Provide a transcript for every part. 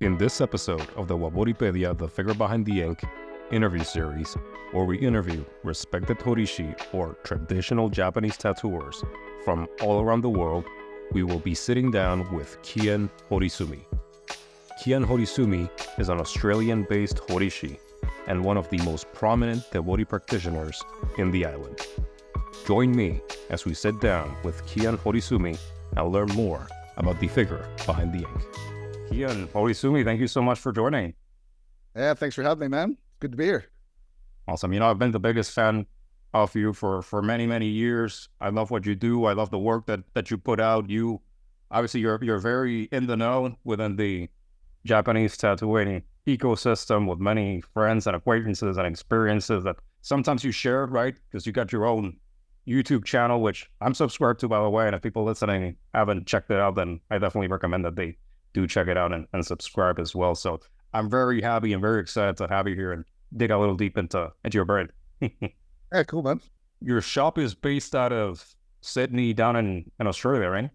In this episode of the Waboripedia, the Figure Behind the Ink interview series, where we interview respected Horishi or traditional Japanese tattooers from all around the world, we will be sitting down with Kian Horisumi. Kian Horisumi is an Australian-based Horishi and one of the most prominent Tebori practitioners in the island. Join me as we sit down with Kian Horisumi and learn more about the figure behind the ink. Kian Horisumi, thank you so much for joining. Yeah, thanks for having me, man. Good to be here. Awesome. I've been the biggest fan of you for many, many years. I love what you do. I love the work that you put out. You're very in the know within the Japanese tattooing ecosystem with many friends and acquaintances and experiences that sometimes you share, right? Because you got your own YouTube channel, which I'm subscribed to, by the way. And if people listening haven't checked it out, then I definitely recommend that they do check it out and subscribe as well. So I'm very happy and very excited to have you here and dig a little deep into your brain. Yeah, cool, man. Your shop is based out of Sydney down in Australia, right?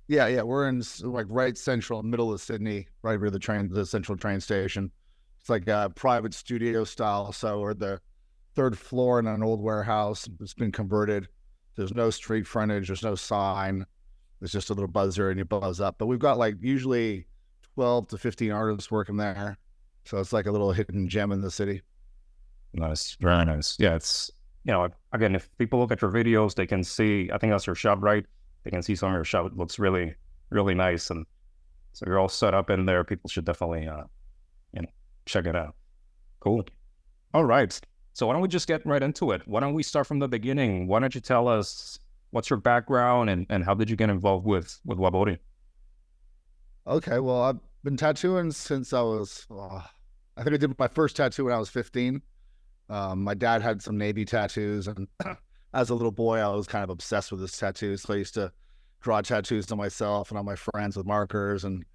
Yeah. We're in like right central middle of Sydney, right where the central train station. It's like a private studio style. So we're the third floor in an old warehouse. It's been converted. There's no street frontage. There's no sign. It's just a little buzzer and you buzz up. But we've got like usually 12 to 15 artists working there. So it's like a little hidden gem in the city. Nice. Very nice. Yeah, it's, again, if people look at your videos, they can see, I think that's your shop, right? They can see some of your shop. It looks really, really nice. And so you're all set up in there. People should definitely, check it out. Cool. All right. So why don't we just get right into it? Why don't we start from the beginning? Why don't you tell us what's your background and how did you get involved with Wabori? Okay, well, I've been tattooing since I was, I think I did my first tattoo when I was 15. My dad had some Navy tattoos, and as a little boy, I was kind of obsessed with his tattoos. So I used to draw tattoos on myself and on my friends with markers and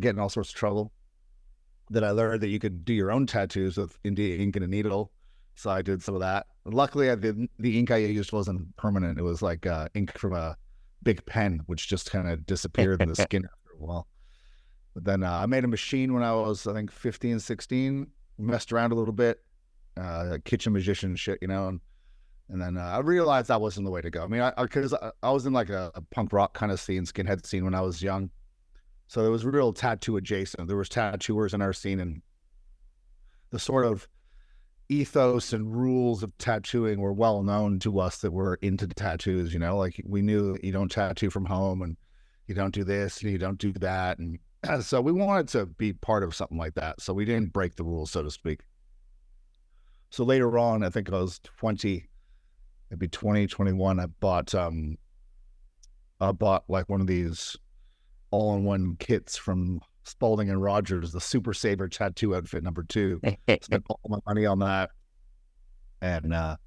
get in all sorts of trouble. Then I learned that you could do your own tattoos with ink and a needle. So I did some of that. Luckily, the ink I used wasn't permanent. It was like ink from a big pen, which just kind of disappeared in the skin after a while. But then I made a machine when I was, I think, 15, 16, messed around a little bit, kitchen magician shit, and then I realized that wasn't the way to go. I mean, because I was in like a punk rock kind of scene, skinhead scene when I was young. So there was real tattoo adjacent. There was tattooers in our scene, and the sort of ethos and rules of tattooing were well known to us that were into tattoos, like we knew you don't tattoo from home and you don't do this and you don't do that. And so we wanted to be part of something like that. So we didn't break the rules, so to speak. So later on, I think I was 20, maybe 20, 21, I bought like one of these all-in-one kits from Spalding and Rogers, the Super Saver tattoo outfit #2. Spent all my money on that. And I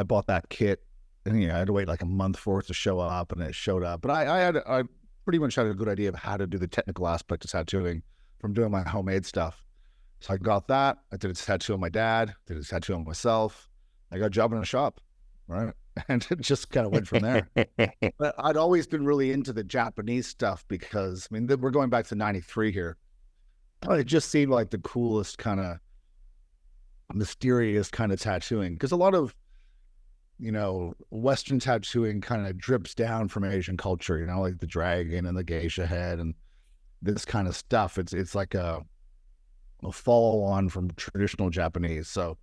bought that kit, and I had to wait like a month for it to show up, and it showed up. But I pretty much had a good idea of how to do the technical aspect of tattooing from doing my homemade stuff. So I got that. I did a tattoo on my dad, did a tattoo on myself. I got a job in a shop, right? And it just kind of went from there. But I'd always been really into the Japanese stuff because, we're going back to 93 here. It just seemed like the coolest kind of mysterious kind of tattooing. Because a lot of, Western tattooing kind of drips down from Asian culture, like the dragon and the geisha head and this kind of stuff. It's like a follow on from traditional Japanese. So,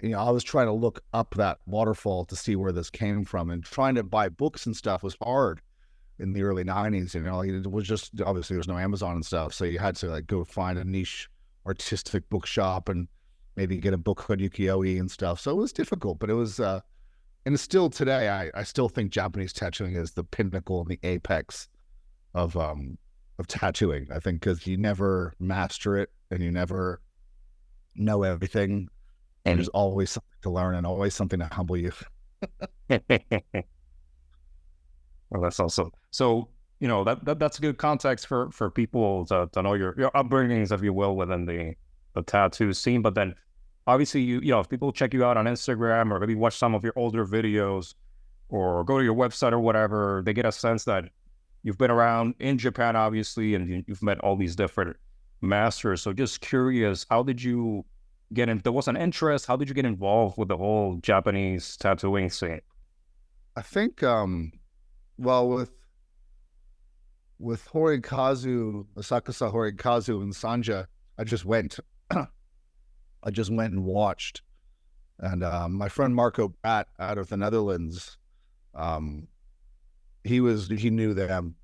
I was trying to look up that waterfall to see where this came from, and trying to buy books and stuff was hard in the early 90s. It was just, obviously there's no Amazon and stuff. So you had to like go find a niche artistic bookshop and maybe get a book on ukiyo-e and stuff. So it was difficult, but it was, and it's still today, I still think Japanese tattooing is the pinnacle and the apex of tattooing. I think because you never master it and you never know everything. And there's always something to learn and always something to humble you. Well, that's awesome. So, that's good context for people to know your upbringings, if you will, within the tattoo scene. But then obviously, if people check you out on Instagram or maybe watch some of your older videos or go to your website or whatever, they get a sense that you've been around in Japan, obviously, and you've met all these different masters. So just curious, how did you get in? There was an interest. How did you get involved with the whole Japanese tattooing scene? I think, well, with Horikazu, Asakusa Horikazu and Sanja, I just went and watched. And my friend Marco Pratt out of the Netherlands, he knew them.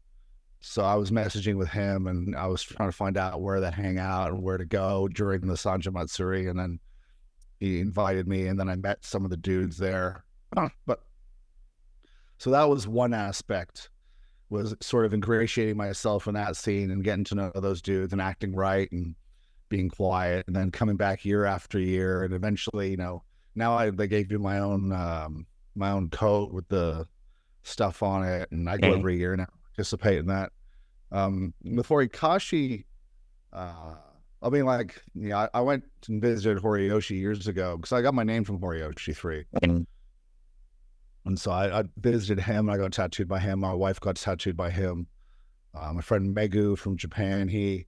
So I was messaging with him, and I was trying to find out where to hang out and where to go during the Sanja Matsuri. And then he invited me, and then I met some of the dudes there. But so that was one aspect, was sort of ingratiating myself in that scene and getting to know those dudes and acting right and being quiet, and then coming back year after year. And eventually, now they gave you my own coat with the stuff on it, and I go every year now, participate in that. With Horikashi, I mean, like, I went and visited Horiyoshi years ago because I got my name from Horiyoshi 3. And so I visited him. I got tattooed by him. My wife got tattooed by him. My friend Megu from Japan, he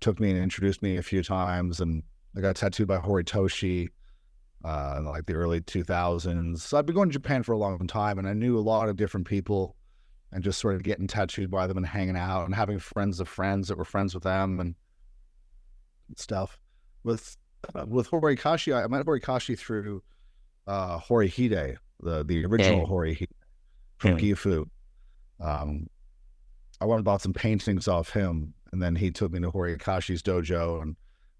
took me and introduced me a few times, and I got tattooed by Horitoshi in like the early 2000s. So I've been going to Japan for a long time, and I knew a lot of different people, and just sort of getting tattooed by them and hanging out and having friends of friends that were friends with them and stuff. With Horikashi, I met Horikashi through Horihide, the original Horihide from Gifu. I went and bought some paintings off him, and then he took me to Horikashi's dojo, and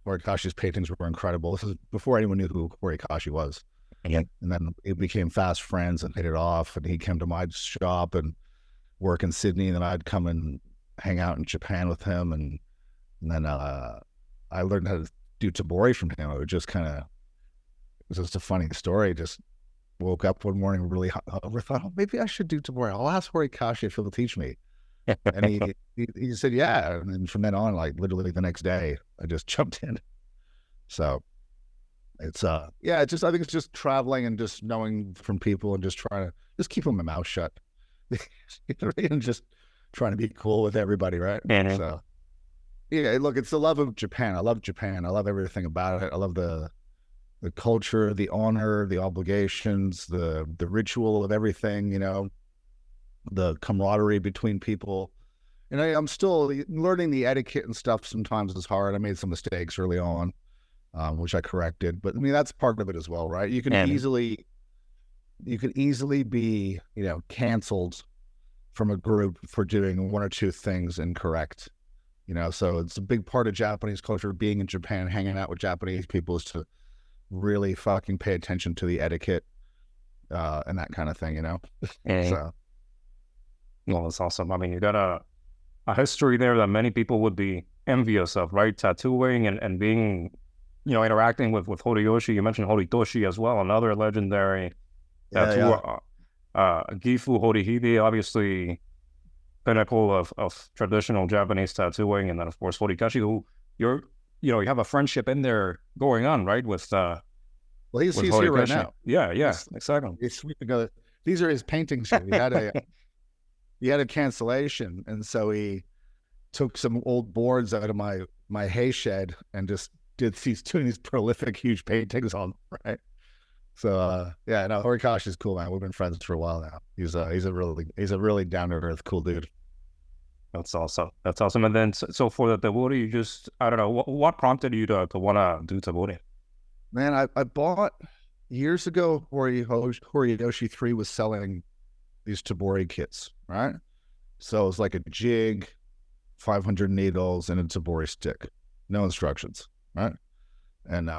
Horikashi's paintings were incredible. This is before anyone knew who Horikashi was. And then it became fast friends and hit it off, and he came to my shop and work in Sydney, and then I'd come and hang out in Japan with him, and then I learned how to do Tebori from him. It was just a funny story. Just woke up one morning really hungover, thought, oh, maybe I should do Tebori. I'll ask Horikashi if he'll teach me. And he said, yeah. And then from then on, like literally the next day, I just jumped in. So it's, I think it's just traveling and just knowing from people and just trying to just keep my mouth shut and just trying to be cool with everybody. Right. So yeah, look, it's the love of Japan. I love Japan. I love everything about it. I love the culture, the honor, the obligations, the ritual of everything, the camaraderie between people. And I'm still learning the etiquette and stuff. Sometimes it's hard. I made some mistakes early on, which I corrected. But I mean, that's part of it as well, right? You can easily be, canceled from a group for doing one or two things incorrect. So it's a big part of Japanese culture, being in Japan, hanging out with Japanese people, is to really fucking pay attention to the etiquette and that kind of thing, So. Well, that's awesome. I mean, you got a history there that many people would be envious of, right? Tattooing and being, interacting with Horiyoshi. You mentioned Horitoshi as well, another legendary tattooer. Gifu Horihide, obviously pinnacle of traditional Japanese tattooing, and then of course Horikashi, who you have a friendship in there going on, right? With well, he's here right now. Yeah, exactly. He's sweeping other. These are his paintings here. He had a cancellation, and so he took some old boards out of my hay shed and just he's doing these prolific, huge paintings on them, right? So Horikashi's cool, man. We've been friends for a while now. He's a really down to earth, cool dude. That's awesome. And then so for the Tebori, you just, I don't know, what prompted you to want to do Tebori? Man, I bought years ago. Horiyoshi 3 was selling these Tebori kits, right? So it was like a jig, 500 needles, and a Tebori stick. No instructions, right? And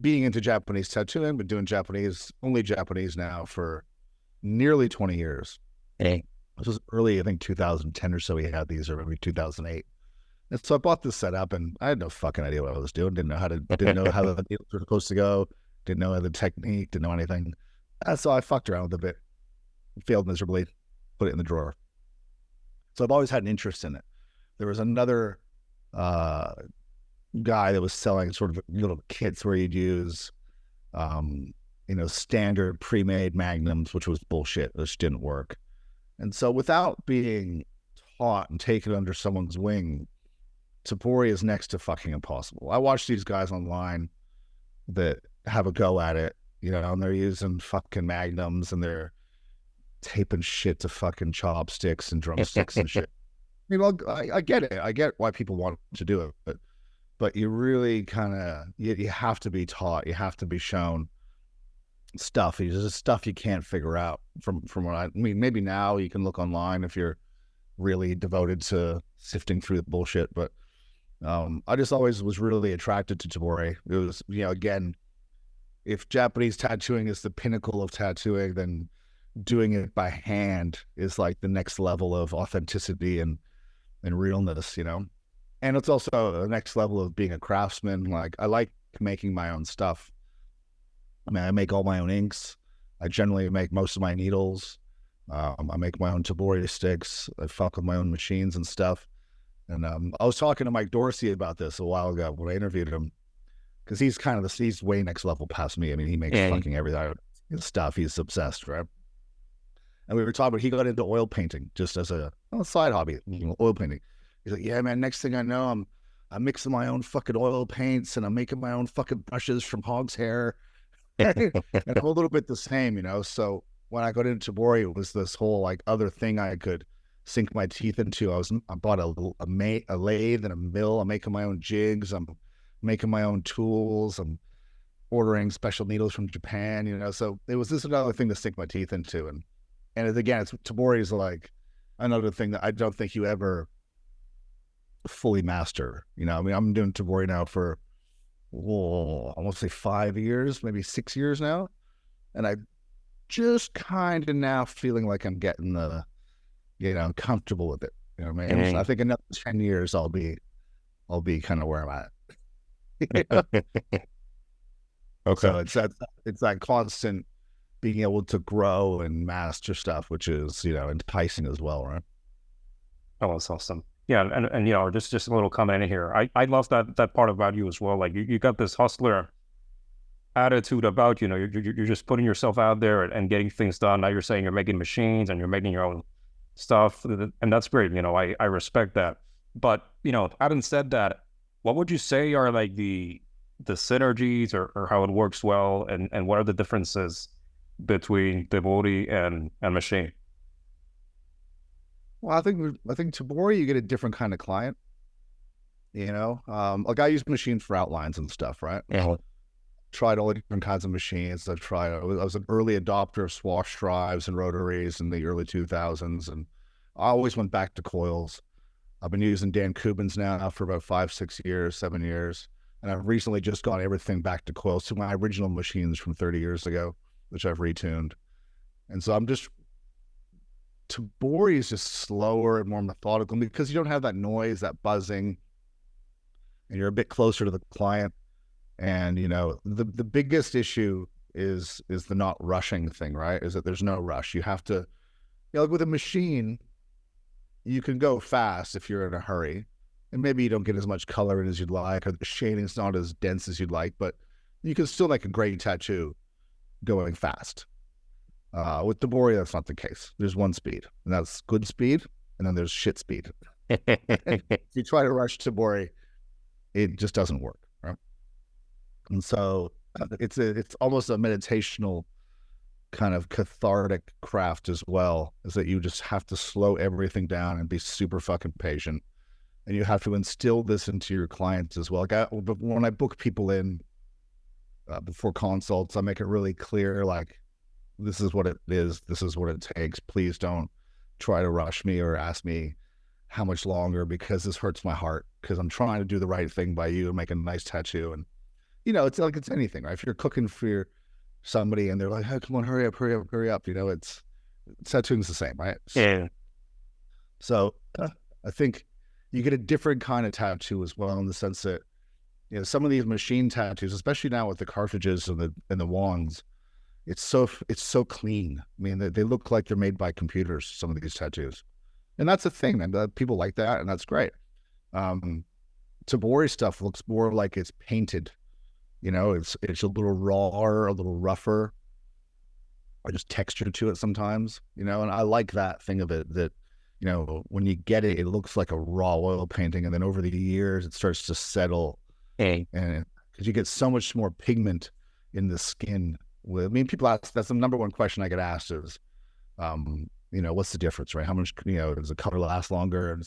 being into Japanese tattooing, been doing only Japanese now for nearly 20 years. Hey. This was early, I think 2010 or so he had these, or maybe 2008. And so I bought this setup, and I had no fucking idea what I was doing. Didn't know how the needles were supposed to go. Didn't know the technique. Didn't know anything. So I fucked around with it a bit. Failed miserably. Put it in the drawer. So I've always had an interest in it. There was another guy that was selling sort of little kits where you'd use, standard pre-made magnums, which was bullshit, which didn't work. And so without being taught and taken under someone's wing, Tebori is next to fucking impossible. I watch these guys online that have a go at it, you know, and they're using fucking magnums and they're taping shit to fucking chopsticks and drumsticks and shit. I mean, I get it. I get why people want to do it, but you really kind of, you have to be taught. You have to be shown stuff. There's just stuff you can't figure out from what I mean. Maybe now you can look online if you're really devoted to sifting through the bullshit, but I just always was really attracted to Tebori. It was, you know, again, if Japanese tattooing is the pinnacle of tattooing, then doing it by hand is like the next level of authenticity and realness, you know. And it's also the next level of being a craftsman. Like, I like making my own stuff. I mean, I make all my own inks. I generally make most of my needles. I make my own Tebori sticks. I fuck with my own machines and stuff. And I was talking to Mike Dorsey about this a while ago when I interviewed him, because he's kind of he's way next level past me. I mean, he makes fucking everything stuff. He's obsessed, right? And we were talking about, he got into oil painting just as a side hobby, you know, oil painting. He's like, yeah, man, next thing I know, I'm mixing my own fucking oil paints and I'm making my own fucking brushes from hog's hair. And I'm a little bit the same, you know? So when I got into Tebori, it was this whole like other thing I could sink my teeth into. I bought a lathe and a mill. I'm making my own jigs. I'm making my own tools. I'm ordering special needles from Japan, you know? So it was just another thing to sink my teeth into. And again, Tebori is like another thing that I don't think you ever fully master. You know, I mean, I'm doing Tebori now for, I want to say 5 years, maybe 6 years now. And I just kind of now feeling like I'm getting you know, comfortable with it. You know what I mean? I think another 10 years, I'll be kind of where I'm at. Okay. So it's that constant being able to grow and master stuff, which is, you know, enticing as well, right? Oh, that's awesome. Yeah, and you know, just a little comment in here. I love that part about you as well. Like you got this hustler attitude about, you know, you're just putting yourself out there and getting things done. Now you're saying you're making machines and you're making your own stuff, and that's great. You know, I respect that. But, you know, having said that, what would you say are like the synergies or how it works well, and what are the differences between Tebori and machine? Well, I think Tebori, you get a different kind of client. You know, like I use machines for outlines and stuff, right? Yeah. Tried all the different kinds of machines. I was an early adopter of swash drives and rotaries in the early 2000s, and I always went back to coils. I've been using Dan Kubin's now for about 5, 6 years, 7 years, and I've recently just got everything back to coils, to my original machines from 30 years ago, which I've retuned. And so Tebori is just slower and more methodical because you don't have that noise, that buzzing, and you're a bit closer to the client. And, you know, the biggest issue is the not rushing thing, right? Is that there's no rush. You have to, you know, like with a machine, you can go fast if you're in a hurry, and maybe you don't get as much color in as you'd like, or the shading's not as dense as you'd like, but you can still make a great tattoo going fast. With Tebori, that's not the case. There's one speed, and that's good speed, and then there's shit speed. If you try to rush Tebori, it just doesn't work, right? And so it's almost a meditational kind of cathartic craft as well, is that you just have to slow everything down and be super fucking patient. And you have to instill this into your clients as well. Like when I book people in before consults, I make it really clear, like, this is what it is. This is what it takes. Please don't try to rush me or ask me how much longer, because this hurts my heart, because I'm trying to do the right thing by you and make a nice tattoo. And, you know, it's like it's anything, right? If you're cooking for somebody and they're like, hey, come on, hurry up. You know, tattooing's the same, right? Yeah. So I think you get a different kind of tattoo as well, in the sense that, you know, some of these machine tattoos, especially now with the cartridges and the wands, it's so clean. I mean, they look like they're made by computers, some of these tattoos. And that's a thing, and people like that, and that's great. Tebori stuff looks more like it's painted. You know, it's a little rawer, a little rougher, or just texture to it sometimes, you know, and I like that thing of it, that you know, when you get it, it looks like a raw oil painting, and then over the years it starts to settle, and because you get so much more pigment in the skin. I mean, people ask, that's the number one question I get asked is, you know, what's the difference, right? How much, you know, does the color last longer? And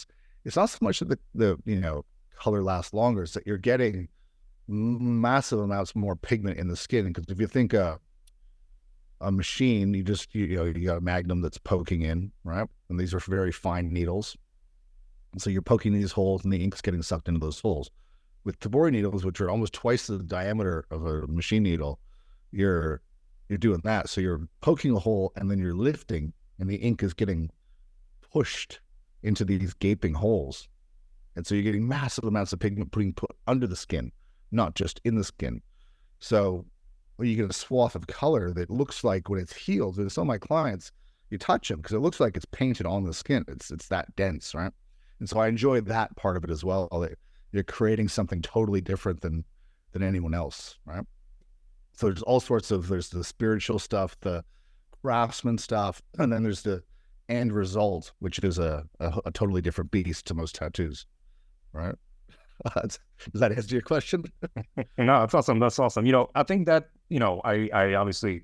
it's not so much that the you know, color lasts longer, it's that you're getting massive amounts more pigment in the skin. Because if you think a machine, you know, you got a magnum that's poking in, right? And these are very fine needles. And so you're poking these holes and the ink's getting sucked into those holes. With Tebori needles, which are almost twice the diameter of a machine needle, you're doing that. So you're poking a hole and then you're lifting, and the ink is getting pushed into these gaping holes. And so you're getting massive amounts of pigment being put under the skin, not just in the skin. So when you get a swath of color that looks like, when it's healed, and some of my clients, you touch them because it looks like it's painted on the skin. It's that dense, right? And so I enjoy that part of it as well. That you're creating something totally different than anyone else, right? So there's all sorts of, there's the spiritual stuff, the craftsman stuff, and then there's the end result, which is a totally different beast to most tattoos, right? Does that answer your question? No, that's awesome. That's awesome. You know, I think that, you know, I obviously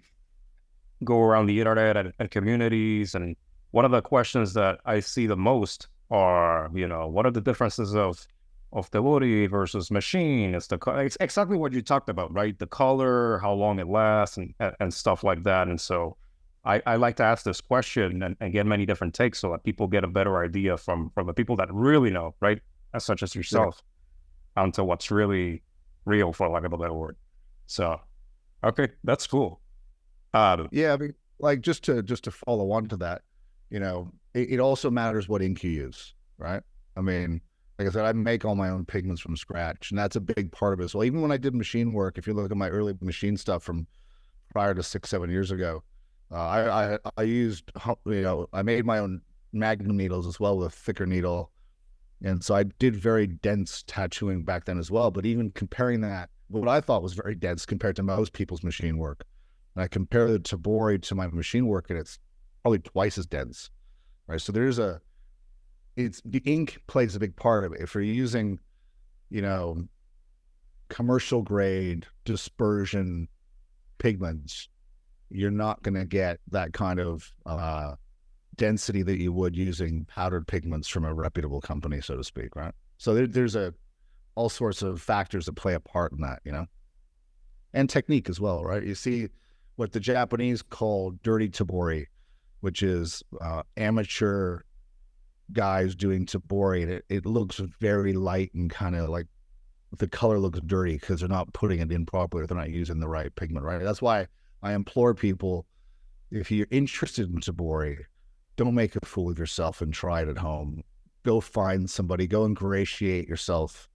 go around the internet and communities, and one of the questions that I see the most are, you know, what are the differences of Tebori versus machine? It's exactly what you talked about, right? The color, how long it lasts, and stuff like that. And so I like to ask this question and get many different takes so that people get a better idea from the people that really know, right? As such as yourself, onto what's really real, for lack of a better word. So, okay, that's cool. Yeah, I mean, like just to follow on to that, you know, it also matters what ink you use, right? I mean, like I said, I make all my own pigments from scratch, and that's a big part of it. So even when I did machine work, if you look at my early machine stuff from prior to 6-7 years ago, I used, you know, I made my own magnum needles as well with a thicker needle. And so I did very dense tattooing back then as well. But even comparing that, what I thought was very dense compared to most people's machine work, and I compare the Tebori to my machine work, and it's probably twice as dense, right? So there's it's the ink plays a big part of it. If you're using, you know, commercial grade dispersion pigments, you're not going to get that kind of density that you would using powdered pigments from a reputable company, so to speak, right? So there's all sorts of factors that play a part in that, you know, and technique as well, right? You see what the Japanese call dirty Tebori, which is amateur guys doing Tebori, and it looks very light and kind of like the color looks dirty because they're not putting it in properly, they're not using the right pigment, right? That's why I implore people, if you're interested in Tebori, don't make a fool of yourself and try it at home. Go find somebody, go ingratiate yourself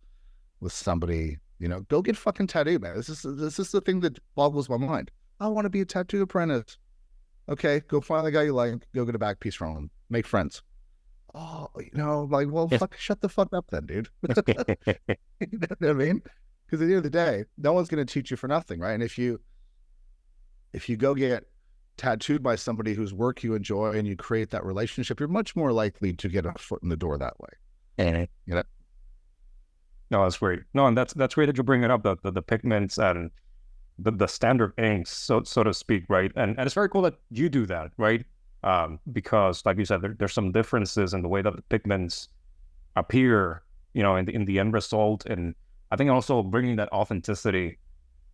with somebody, you know, go get fucking tattooed, man. This is the thing that boggles my mind. I want to be a tattoo apprentice. Okay, go find the guy you like, go get a back piece from him, make friends. Oh, you know, like, well, shut the fuck up then, dude. You know what I mean? Because at the end of the day, no one's going to teach you for nothing, right? And if you go get tattooed by somebody whose work you enjoy and you create that relationship, you're much more likely to get a foot in the door that way. You know? No, that's great. No, and that's great that you bring it up, the pigments and the standard inks, so to speak, right? And it's very cool that you do that, right? Because, like you said, there's some differences in the way that the pigments appear, you know, in the end result, and I think also bringing that authenticity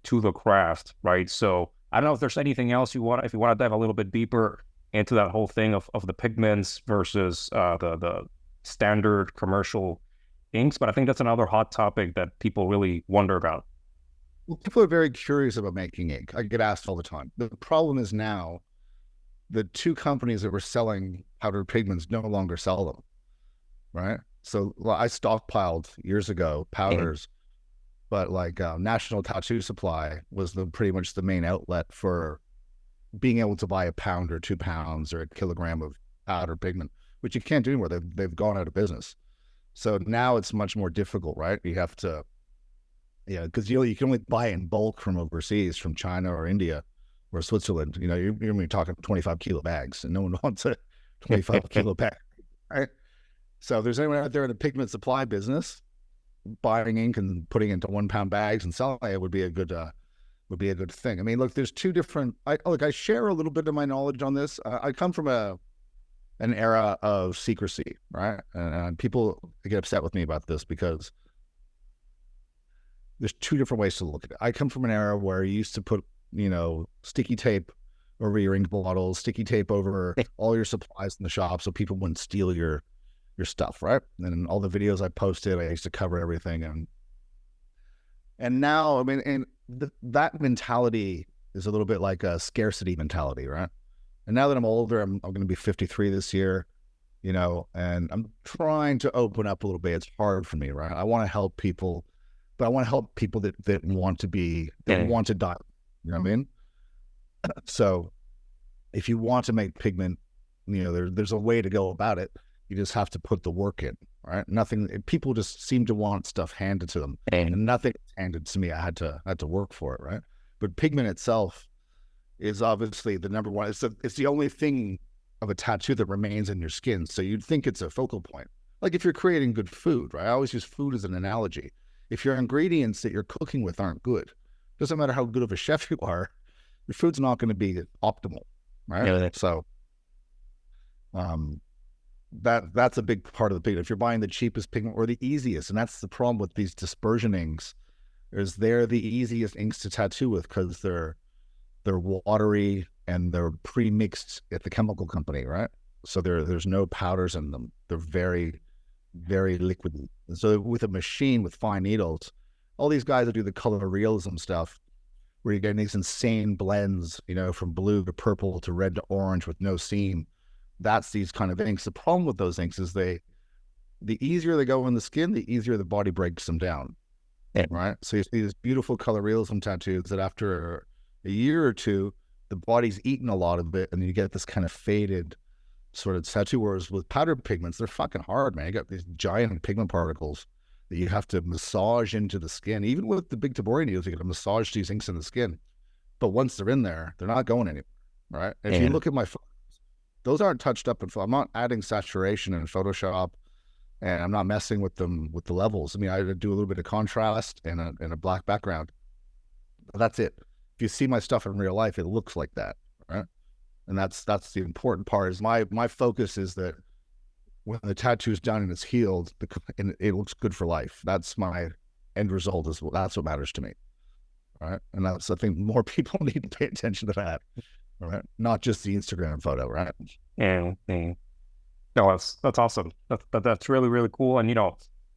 to the craft, right? So I don't know if there's anything else if you want to dive a little bit deeper into that whole thing of the pigments versus the standard commercial inks, but I think that's another hot topic that people really wonder about. Well, people are very curious about making ink. I get asked all the time. The problem is now the two companies that were selling powdered pigments no longer sell them, right? So I stockpiled years ago powders, but like National Tattoo Supply was pretty much the main outlet for being able to buy a pound or 2 pounds or a kilogram of powdered pigment, which you can't do anymore. They've gone out of business. So now it's much more difficult, right? You have to, yeah, because you can only buy in bulk from overseas, from China or India or Switzerland. You know, you're talking 25 kilo bags, and no one wants a 25 kilo bag. right? So if there's anyone out there in the pigment supply business, buying ink and putting it into 1 pound bags and selling it would be a good thing. I mean, look, there's two different. I share a little bit of my knowledge on this. I come from an era of secrecy, right? And people get upset with me about this because there's two different ways to look at it. I come from an era where you used to put, sticky tape over your ink bottles, sticky tape over all your supplies in the shop so people wouldn't steal your stuff, right? And all the videos I posted, I used to cover everything. And now, I mean, and that mentality is a little bit like a scarcity mentality, right? And now that I'm older, I'm going to be 53 this year, and I'm trying to open up a little bit. It's hard for me, right? I want to help people, but I want to help people that want to want to die. You know what I mean? So if you want to make pigment, there's a way to go about it. You just have to put the work in, right? People just seem to want stuff handed to them, and nothing handed to me. I had to work for it, right? But pigment itself is obviously the number one. It's the only thing of a tattoo that remains in your skin. So you'd think it's a focal point. Like if you're creating good food, right? I always use food as an analogy. If your ingredients that you're cooking with aren't good, doesn't matter how good of a chef you are, your food's not going to be optimal, right? Yeah. So, that's a big part of the pigment. If you're buying the cheapest pigment or the easiest, and that's the problem with these dispersion inks, is they're the easiest inks to tattoo with because they're watery and they're pre-mixed at the chemical company, right? So there's no powders in them. They're very, very liquid. And so with a machine with fine needles, all these guys that do the color realism stuff, where you're getting these insane blends, from blue to purple to red to orange with no seam, that's these kind of inks. The problem with those inks is the easier they go in the skin, the easier the body breaks them down, right? So you see these beautiful color realism tattoos that after a year or two, the body's eaten a lot of it, and you get this kind of faded sort of tattoo. Whereas with powdered pigments, they're fucking hard, man. You got these giant pigment particles that you have to massage into the skin. Even with the big Tebori needles, you got to massage these inks in the skin. But once they're in there, they're not going anywhere, right? If you look at my photos, those aren't touched up I'm not adding saturation in Photoshop, and I'm not messing with them with the levels. I mean, I do a little bit of contrast and a black background, but that's it. If you see my stuff in real life, it looks like that, right? And that's the important part. Is my focus is that when the tattoo is done and it's healed, and it looks good for life. That's my end result. That's what matters to me, right? And I think more people need to pay attention to that, right? Not just the Instagram photo, right? Yeah. No, that's awesome. That's really, really cool. And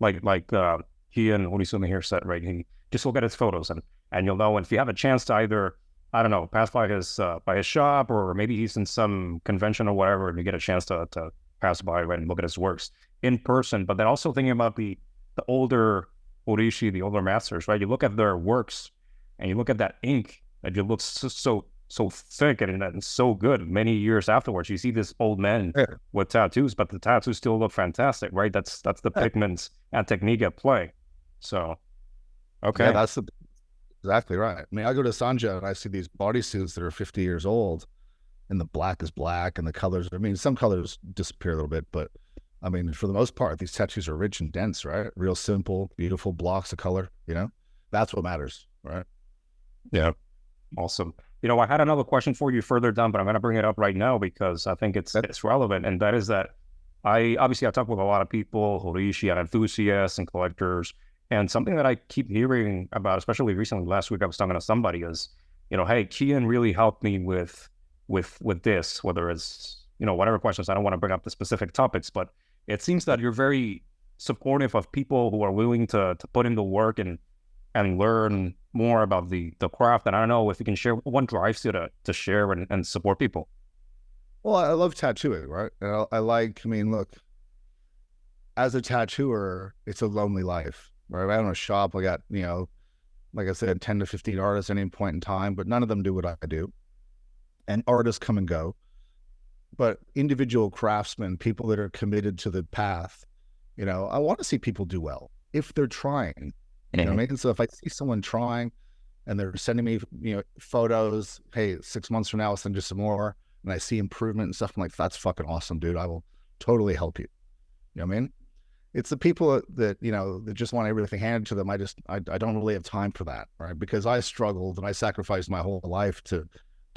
like Kian Horisumi here said, right? He just look at his photos and you'll know. And if you have a chance to either, I don't know, pass by his shop, or maybe he's in some convention or whatever, and you get a chance to pass by, right, and look at his works in person. But then also thinking about the older Horishi, the older masters, right? You look at their works and you look at that ink that it looks so thick and so good many years afterwards. You see this old man with tattoos, but the tattoos still look fantastic, right? That's the pigments and technique at play. So, okay. Yeah, that's exactly right. I mean, I go to Sanja and I see these bodysuits that are 50 years old, and the black is black and the colors, I mean, some colors disappear a little bit, but I mean, for the most part, these tattoos are rich and dense, right? Real simple, beautiful blocks of color, that's what matters, right? Yeah. Awesome. I had another question for you further down, but I'm going to bring it up right now because I think it's relevant. And that is that I talk with a lot of people, Horishi and enthusiasts and collectors. And something that I keep hearing about, especially recently, last week I was talking to somebody, is, hey, Kian really helped me with this, whether it's, whatever questions. I don't want to bring up the specific topics, but it seems that you're very supportive of people who are willing to put in the work and learn more about the craft. And I don't know if you can share what drives you to share and support people. Well, I love tattooing, right? And I mean, look, as a tattooer, it's a lonely life, right? I own a shop. I got, like I said, 10 to 15 artists at any point in time, but none of them do what I do. And artists come and go. But individual craftsmen, people that are committed to the path, I want to see people do well if they're trying. You know what I mean? So if I see someone trying and they're sending me, photos, hey, 6 months from now, I'll send you some more, and I see improvement and stuff, I'm like, that's fucking awesome, dude. I will totally help you, You know what I mean? It's the people that, you know, that just want everything handed to them. I don't really have time for that, right? Because I struggled and I sacrificed my whole life to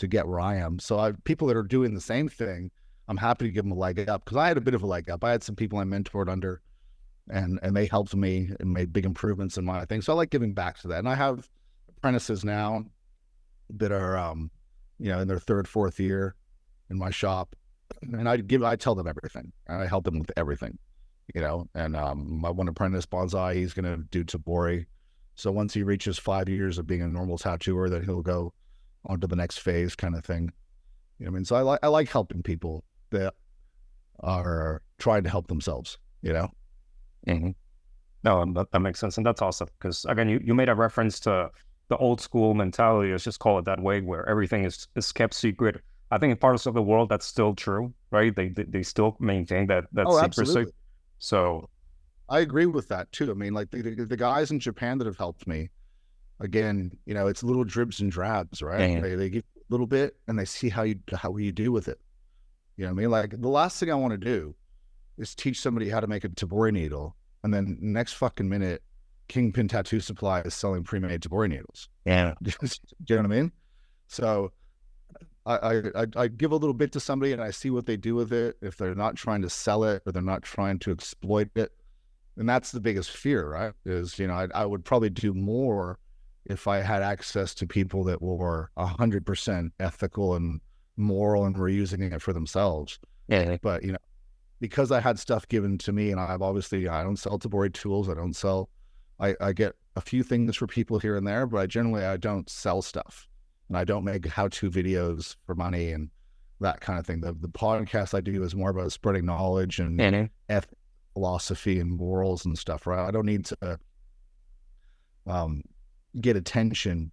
get where I am. So people that are doing the same thing, I'm happy to give them a leg up, because I had a bit of a leg up. I had some people I mentored under, and they helped me and made big improvements in my thing. So I like giving back to that. And I have apprentices now that are, you know, in their third, fourth year in my shop, and I tell them everything. I help them with everything, you know. And my one apprentice, Bonsai, he's going to do Tebori. So once he reaches 5 years of being a normal tattooer, then he'll go on to the next phase, kind of thing. You know what I mean? So I like helping people that are trying to help themselves, you know? Mm-hmm. No, that makes sense. And that's awesome. Because again, you made a reference to the old school mentality, let's just call it that way, where everything is kept secret. I think in parts of the world that's still true, right? They still maintain that secrecy. Absolutely. So I agree with that too. I mean, like the guys in Japan that have helped me, again, you know, it's little dribs and drabs, right? Yeah. They give a little bit and they see how you do with it. You know what I mean? Like the last thing I want to do is teach somebody how to make a Tebori needle, and then next fucking minute, Kingpin Tattoo Supply is selling pre-made Tebori needles. Yeah. Do you know what I mean? So I give a little bit to somebody and I see what they do with it. If they're not trying to sell it or they're not trying to exploit it, and that's the biggest fear, right? Is, you know, I would probably do more if I had access to people that were 100% ethical and moral and were using it for themselves. Yeah. But, you know, because I had stuff given to me, and I don't sell Tebori tools. I get a few things for people here and there, but I don't sell stuff, and I don't make how-to videos for money and that kind of thing. The podcast I do is more about spreading knowledge and ethics, philosophy and morals and stuff, right? I don't need to get attention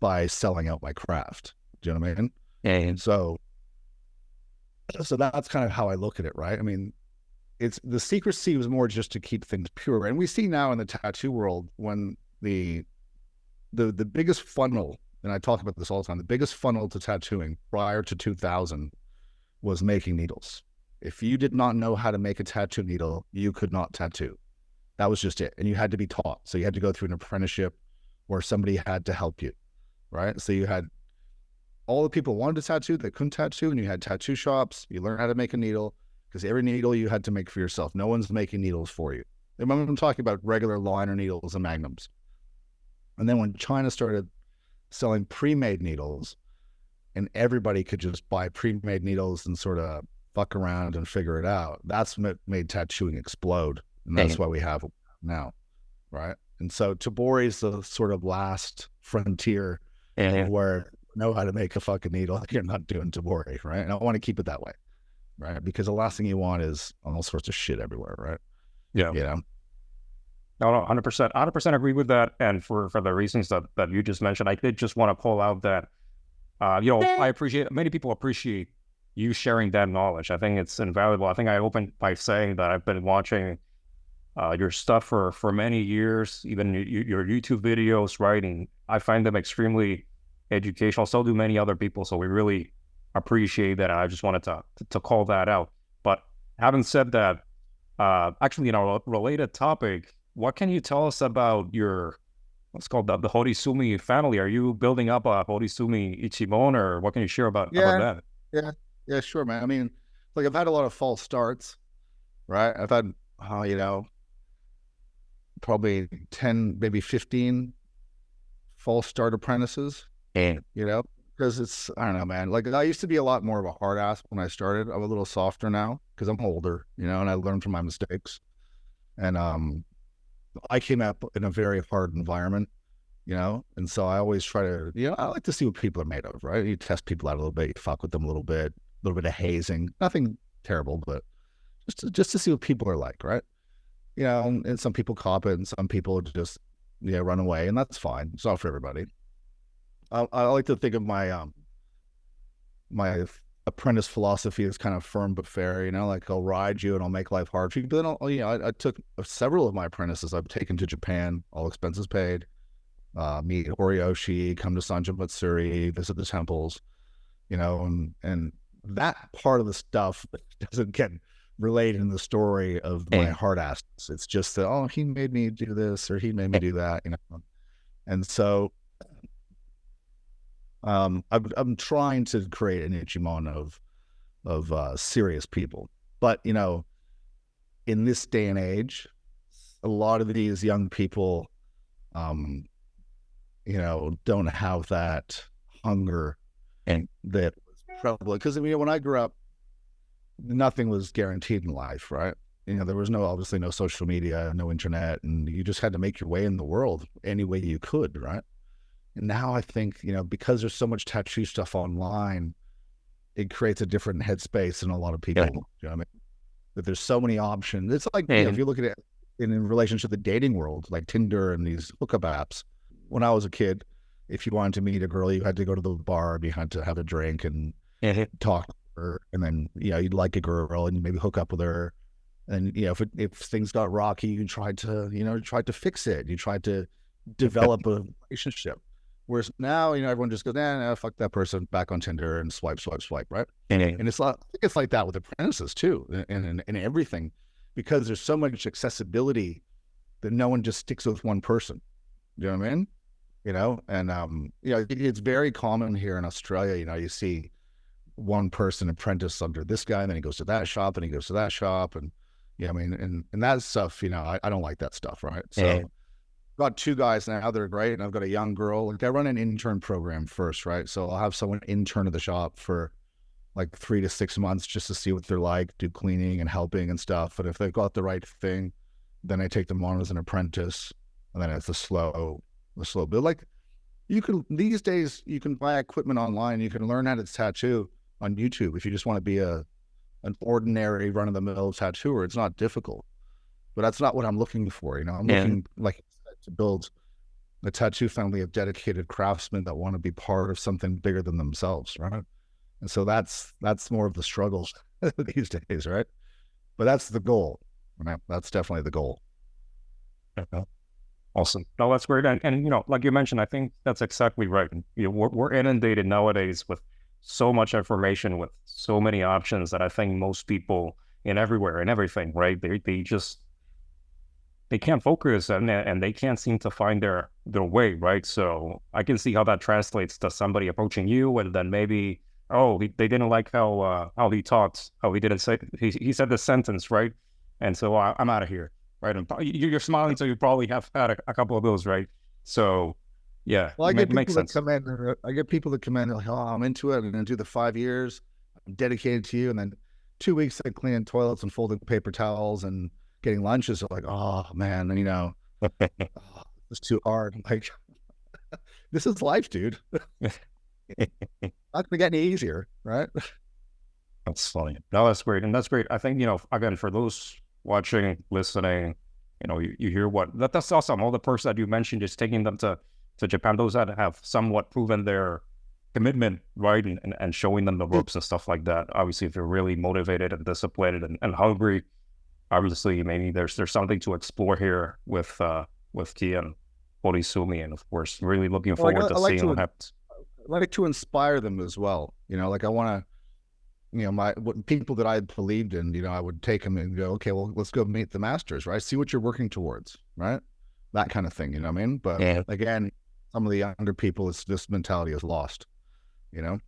by selling out my craft. Do you know what I mean? Yeah. So that's kind of how I look at it, right? I mean, it's the secrecy was more just to keep things pure. And we see now in the tattoo world, when the biggest funnel, and I talk about this all the time, the biggest funnel to tattooing prior to 2000 was making needles. If you did not know how to make a tattoo needle, you could not tattoo. That was just it. And you had to be taught. So you had to go through an apprenticeship where somebody had to help you, right? So you had all the people wanted to tattoo that couldn't tattoo, and you had tattoo shops. You learned how to make a needle, because every needle you had to make for yourself. No one's making needles for you. Remember, I'm talking about regular liner needles and magnums. And then when China started selling pre-made needles, and everybody could just buy pre-made needles and sort of fuck around and figure it out, that's what made tattooing explode. And that's why we have it now, right? And so Tebori is the sort of last frontier where you know how to make a fucking needle, you're not doing Tebori, right? And I want to keep it that way, right? Because the last thing you want is all sorts of shit everywhere, right? Yeah. You know? No, 100% agree with that. And for the reasons that you just mentioned, I did just want to pull out that, you know, many people appreciate you sharing that knowledge. I think it's invaluable. I think I opened by saying that I've been watching your stuff for many years, even your YouTube videos, right? And I find them extremely educational. So do many other people. So we really appreciate that. And I just wanted to call that out. But having said that, actually, in a related topic, what can you tell us about your, what's called the Horisumi family? Are you building up a Horisumi Ichimon, or what can you share about that? Yeah, sure, man. I mean, like, I've had a lot of false starts, right? I've had, you know, probably 10, maybe 15 false start apprentices, you know, because it's, I don't know, man. Like, I used to be a lot more of a hard ass when I started. I'm a little softer now because I'm older, you know, and I learned from my mistakes. And I came up in a very hard environment, you know, and so I always try to, you know, I like to see what people are made of, right? You test people out a little bit, you fuck with them a little bit of hazing, nothing terrible, but just to see what people are like, right? You know, and some people cop it, and some people just, yeah, run away, and that's fine. It's not for everybody. I like to think of my my apprentice philosophy as kind of firm but fair, you know, like I'll ride you and I'll make life hard for you. But then you know, I took several of my apprentices I've taken to Japan, all expenses paid, meet Horiyoshi, come to Sanjo Matsuri, visit the temples, you know, and that part of the stuff doesn't get relate in the story of my hard asses. It's just that, oh, he made me do this or he made me do that, you know. And so I'm trying to create an Ichimon of serious people. But, you know, in this day and age, a lot of these young people, you know, don't have that hunger and that was prevalent. Because, you know, when I grew up, nothing was guaranteed in life, right? You know, there was obviously no social media, no internet, and you just had to make your way in the world any way you could, right? And now I think, you know, because there's so much tattoo stuff online, it creates a different headspace in a lot of people. You know what I mean? That there's so many options. It's like, you know, if you look at it in relation to the dating world, like Tinder and these hookup apps. When I was a kid, if you wanted to meet a girl, you had to go to the bar and you had to have a drink and talk to her. And then, you know, you'd like a girl and maybe hook up with her. And, you know, if things got rocky, you tried to fix it. You tried to develop a relationship. Whereas now, you know, everyone just goes, nah, fuck that person, back on Tinder and swipe, right? And it's like, I think it's like that with apprentices too, and everything, because there's so much accessibility that no one just sticks with one person. You know what I mean? You know, and you know, it's very common here in Australia. You know, you see one person apprentice under this guy, and then he goes to that shop, and he goes to that shop, and yeah, I mean, and that stuff. You know, I don't like that stuff, right? So. Got two guys now, they're great, and I've got a young girl. Like I run an intern program first, right? So I'll have someone intern at the shop for like 3 to 6 months just to see what they're like, do cleaning and helping and stuff. But if they've got the right thing, then I take them on as an apprentice, and then it's the slow build. Like these days, you can buy equipment online. You can learn how to tattoo on YouTube if you just want to be an ordinary run-of-the-mill tattooer. It's not difficult, but that's not what I'm looking for. You know, I'm looking like to build a tattoo family of dedicated craftsmen that want to be part of something bigger than themselves, right? And so that's more of the struggles these days, right? But that's the goal, right? That's definitely the goal. Awesome. No, that's great. And you know, like you mentioned, I think that's exactly right. You know, we're inundated nowadays with so much information, with so many options that I think most people in everywhere and everything, right? They can't focus and they can't seem to find their way, right? So I can see how that translates to somebody approaching you, and then maybe, they didn't like how he talked, how he didn't say, he said the sentence, right? And so I'm out of here, right? And you're smiling, so you probably have had a couple of those, right? So yeah, well, I get people that come in. I get people that come in, like, oh, I'm into it, and then do the 5 years, I'm dedicated to you, and then 2 weeks they clean toilets and folding paper towels and getting lunches. Are like, oh man, you know, it's too hard. Like, this is life, dude. Not gonna get any easier, right? That's funny. No, that's great, and that's great. I think, you know, again, for those watching, listening, you know, you hear that's awesome. All the perks that you mentioned, just taking them to Japan, those that have somewhat proven their commitment, right, and showing them the ropes and stuff like that. Obviously, if you're really motivated and disciplined and hungry, obviously maybe there's something to explore here with Kian Horisumi, and of course, really looking forward to seeing what happens. I like to inspire them as well. You know, like I want to, you know, people that I believed in, you know, I would take them and go, okay, well, let's go meet the masters, right? See what you're working towards, right? That kind of thing, you know what I mean? But again, some of the younger people, this mentality is lost, you know?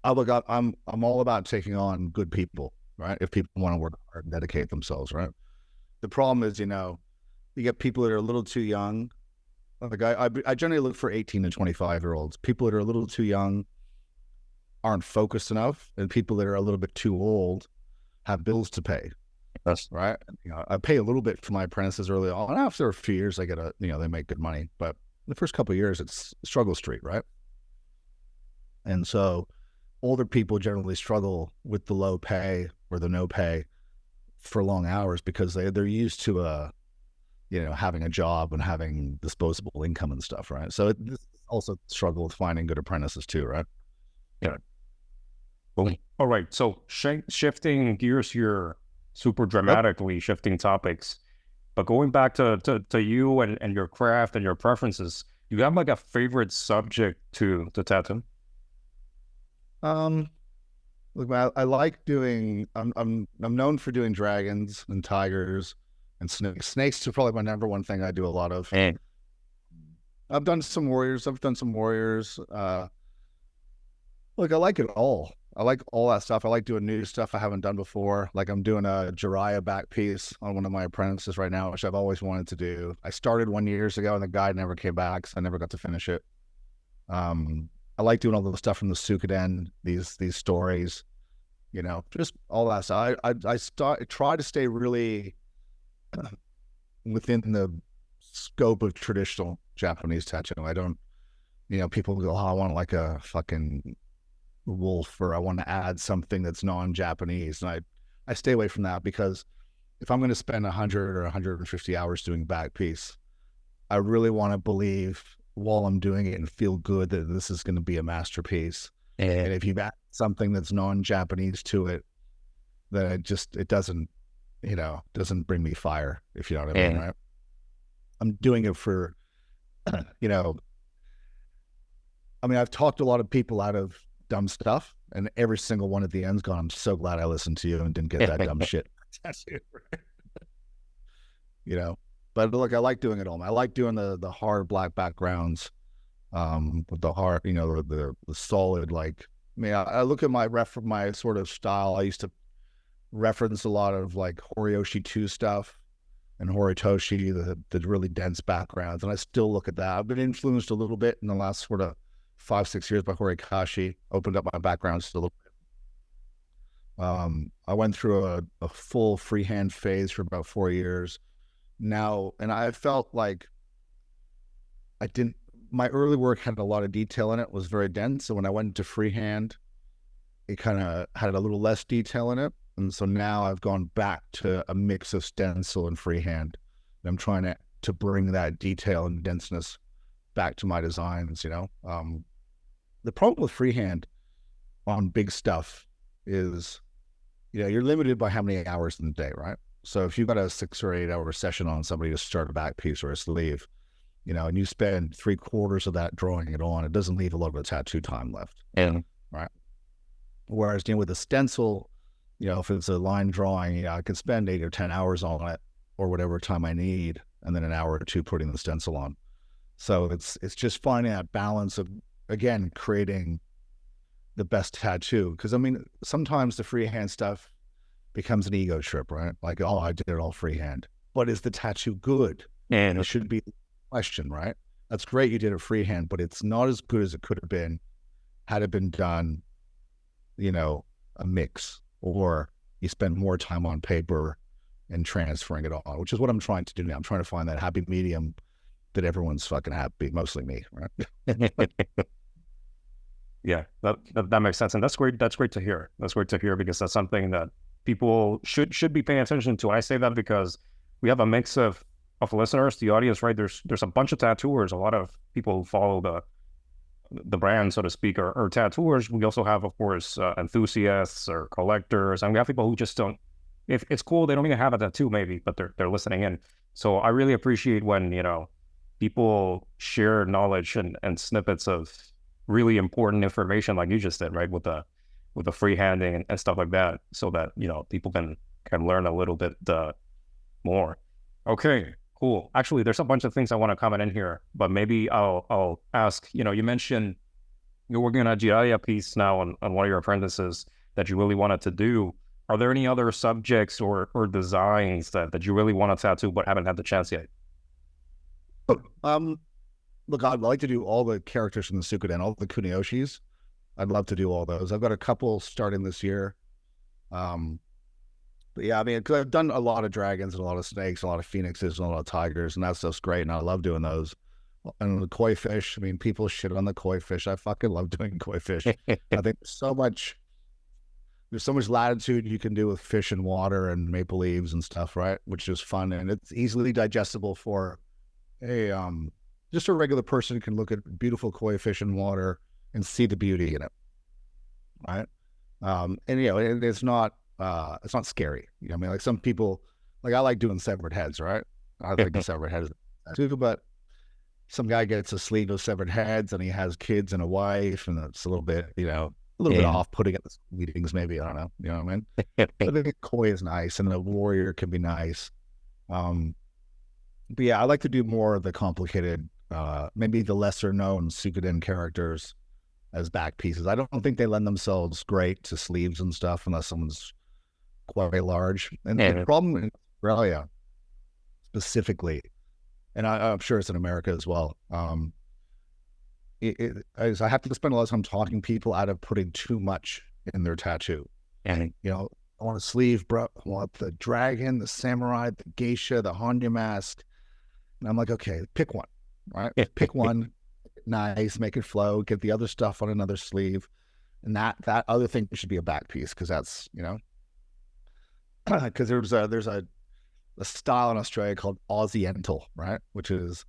I'm all about taking on good people, right? If people want to work hard and dedicate themselves, right? The problem is, you know, you get people that are a little too young. Like I generally look for 18 to 25-year-olds. People that are a little too young aren't focused enough, and people that are a little bit too old have bills to pay. That's right. You know, I pay a little bit for my apprentices early on. After a few years, I get they make good money. But the first couple of years, it's struggle street, right? And so older people generally struggle with the low pay or the no pay for long hours because they're used to having a job and having disposable income and stuff, right? So this also struggle with finding good apprentices too, right? Yeah. Well, all right. So shifting gears here, super dramatically shifting topics, but going back to you and your craft and your preferences, do you have like a favorite subject to tattoo? Look, man, I like doing. I'm known for doing dragons and tigers and snakes. Snakes are probably my number one thing I do a lot of. And I've done some warriors. Look, I like it all. I like all that stuff. I like doing new stuff I haven't done before. Like I'm doing a Jiraiya back piece on one of my apprentices right now, which I've always wanted to do. I started 1 year ago and the guy never came back, so I never got to finish it. I like doing all the stuff from the Suikoden, these stories, just all that stuff. I try to stay really within the scope of traditional Japanese tattoo. I don't, people go, oh, I want like a fucking wolf, or I want to add something that's non-Japanese. And I stay away from that, because if I'm going to spend 100 or 150 hours doing back piece, I really want to believe while I'm doing it and feel good that this is going to be a masterpiece. And if you've added something that's non-Japanese to it, then it doesn't bring me fire, if you know what I mean, right? I'm doing it for, I've talked a lot of people out of dumb stuff, and every single one at the end's gone, I'm so glad I listened to you and didn't get that dumb shit. But look, I like doing it all. I like doing the hard black backgrounds, with the hard, the solid, like, I look at my sort of style. I used to reference a lot of like Horiyoshi 2 stuff and Horitoshi, the really dense backgrounds. And I still look at that. I've been influenced a little bit in the last sort of 5-6 years by Horikashi, opened up my backgrounds a little bit. I went through a full freehand phase for about 4 years now. And I felt like my early work had a lot of detail in it, was very dense. So when I went into freehand, it kind of had a little less detail in it. And so now I've gone back to a mix of stencil and freehand. And I'm trying to bring that detail and denseness back to my designs, The problem with freehand on big stuff is, you're limited by how many hours in the day, right? So if you've got a 6 or 8 hour session on somebody to start a back piece or a sleeve, and you spend 3/4 of that drawing it on, it doesn't leave a lot of the tattoo time left. Right. Whereas, with a stencil, if it's a line drawing, I could spend 8 or 10 hours on it, or whatever time I need, and then an hour or two putting the stencil on. So it's just finding that balance of, again, creating the best tattoo. Because sometimes the freehand stuff becomes an ego trip, right? Like, oh, I did it all freehand, but is the tattoo good? And it should be the question, right? That's great, you did it freehand, but it's not as good as it could have been had it been done, a mix, or you spend more time on paper and transferring it on, which is what I'm trying to do now. I'm trying to find that happy medium that everyone's fucking happy, mostly me, right? Yeah, that makes sense, and that's great. That's great to hear. That's great to hear, because that's something that people should be paying attention to. I say that because we have a mix of listeners, the audience, right? There's a bunch of tattooers, a lot of people who follow the brand, so to speak, or tattooers. We also have, of course, enthusiasts or collectors, and we have people who just don't. If it's cool, they don't even have a tattoo, maybe, but they're listening in. So I really appreciate when people share knowledge and snippets of really important information, like you just did, right, with the freehanding and stuff like that, so that people can learn a little bit more. Okay, cool. Actually, there's a bunch of things I want to comment in here, but maybe I'll ask. You mentioned you're working on a Jiraiya piece now on one of your apprentices that you really wanted to do. Are there any other subjects or designs that you really want to tattoo but haven't had the chance yet? Look, I'd like to do all the characters from the Suikoden, all the Kunioshis. I'd love to do all those. I've got a couple starting this year. But yeah, because I've done a lot of dragons and a lot of snakes, a lot of phoenixes and a lot of tigers, and that stuff's great, and I love doing those. And the koi fish, people shit on the koi fish. I fucking love doing koi fish. I think there's so much latitude you can do with fish and water and maple leaves and stuff, right? Which is fun, and it's easily digestible for just a regular person can look at beautiful koi fish in water and see the beauty in it, right? And it's not scary. Like some people, like I like doing severed heads, right? I think severed heads too, but some guy gets a sleeve of severed heads and he has kids and a wife, and it's a little bit, a little bit off-putting at the meetings, maybe. I don't know. You know what I mean? I think koi is nice, and the warrior can be nice. But yeah, I like to do more of the complicated, maybe the lesser known Suikoden characters as back pieces. I don't think they lend themselves great to sleeves and stuff unless someone's quite large. And the problem in Australia specifically, and I'm sure it's in America as well, is I have to spend a lot of time talking people out of putting too much in their tattoo. And, you know, I want a sleeve, bro. I want the dragon, the samurai, the geisha, the Hannya mask. And I'm like, okay, pick one, right? Pick one, nice, make it flow, get the other stuff on another sleeve. And that other thing should be a back piece, because that's, you know, because there's a style in Australia called Oriental, right? Which is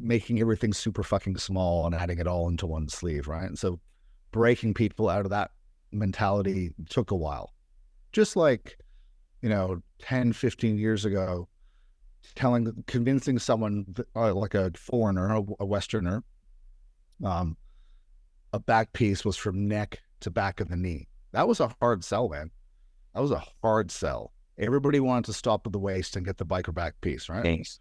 making everything super fucking small and adding it all into one sleeve, right? And so breaking people out of that mentality took a while. Just like, you know, 10, 15 years ago, convincing someone, like a foreigner, a Westerner, a back piece was from neck to back of the knee. That was a hard sell, man. That was a hard sell. Everybody wanted to stop at the waist and get the biker back piece, right? Thanks.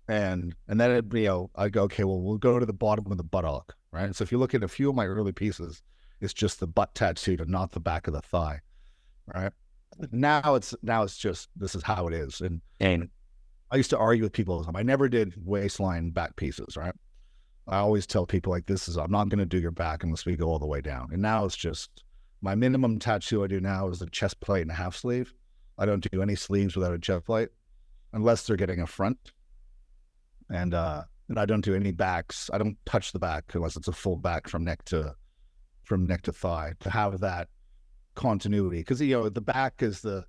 And then it'd be, I go, okay, well, we'll go to the bottom of the buttock, right? So if you look at a few of my early pieces, it's just the butt tattooed and not the back of the thigh, right? Now it's just, this is how it is. And I used to argue with people all the time. I never did waistline back pieces, right? I always tell people like, I'm not going to do your back unless we go all the way down. And now it's just, my minimum tattoo I do now is a chest plate and a half sleeve. I don't do any sleeves without a chest plate unless they're getting a front. And I don't do any backs. I don't touch the back unless it's a full back from neck to thigh, to have that continuity. Because, you know, the back is the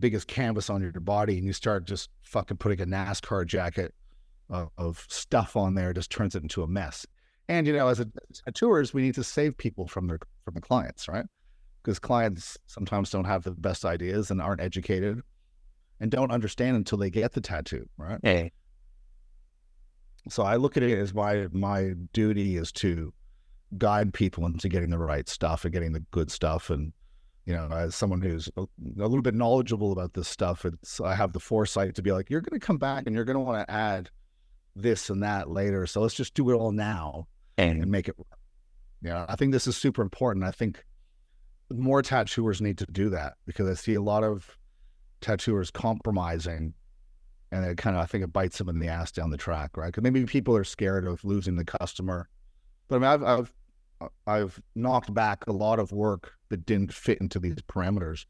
biggest canvas on your body, and you start just fucking putting a NASCAR jacket of stuff on there, just turns it into a mess. And, you know, as tattooers, we need to save people from the clients, right? Because clients sometimes don't have the best ideas and aren't educated and don't understand until they get the tattoo, right? Hey. So I look at it as my duty is to guide people into getting the right stuff and getting the good stuff. And, you know, as someone who's a little bit knowledgeable about this stuff, I have the foresight to be like, you're going to come back and you're going to want to add this and that later. So let's just do it all now and make it work. Yeah, I think this is super important. I think more tattooers need to do that, because I see a lot of tattooers compromising, and it kind of, I think it bites them in the ass down the track, right? Because maybe people are scared of losing the customer. But I mean, I've knocked back a lot of work that didn't fit into these parameters,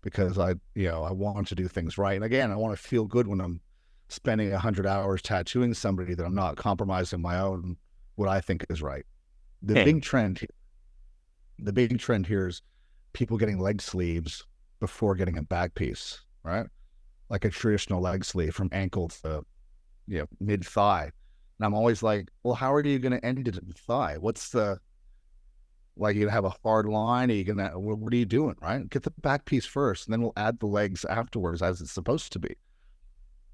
because I want to do things right. And again, I want to feel good when I'm spending 100 hours tattooing somebody, that I'm not compromising my own, what I think is right. The big trend here is people getting leg sleeves before getting a back piece, right? Like a traditional leg sleeve from ankle to, you know, mid thigh. And I'm always like, well, how are you going to end it in the thigh? What's the, like, you have a hard line? Are you going to, what are you doing, right? Get the back piece first, and then we'll add the legs afterwards, as it's supposed to be.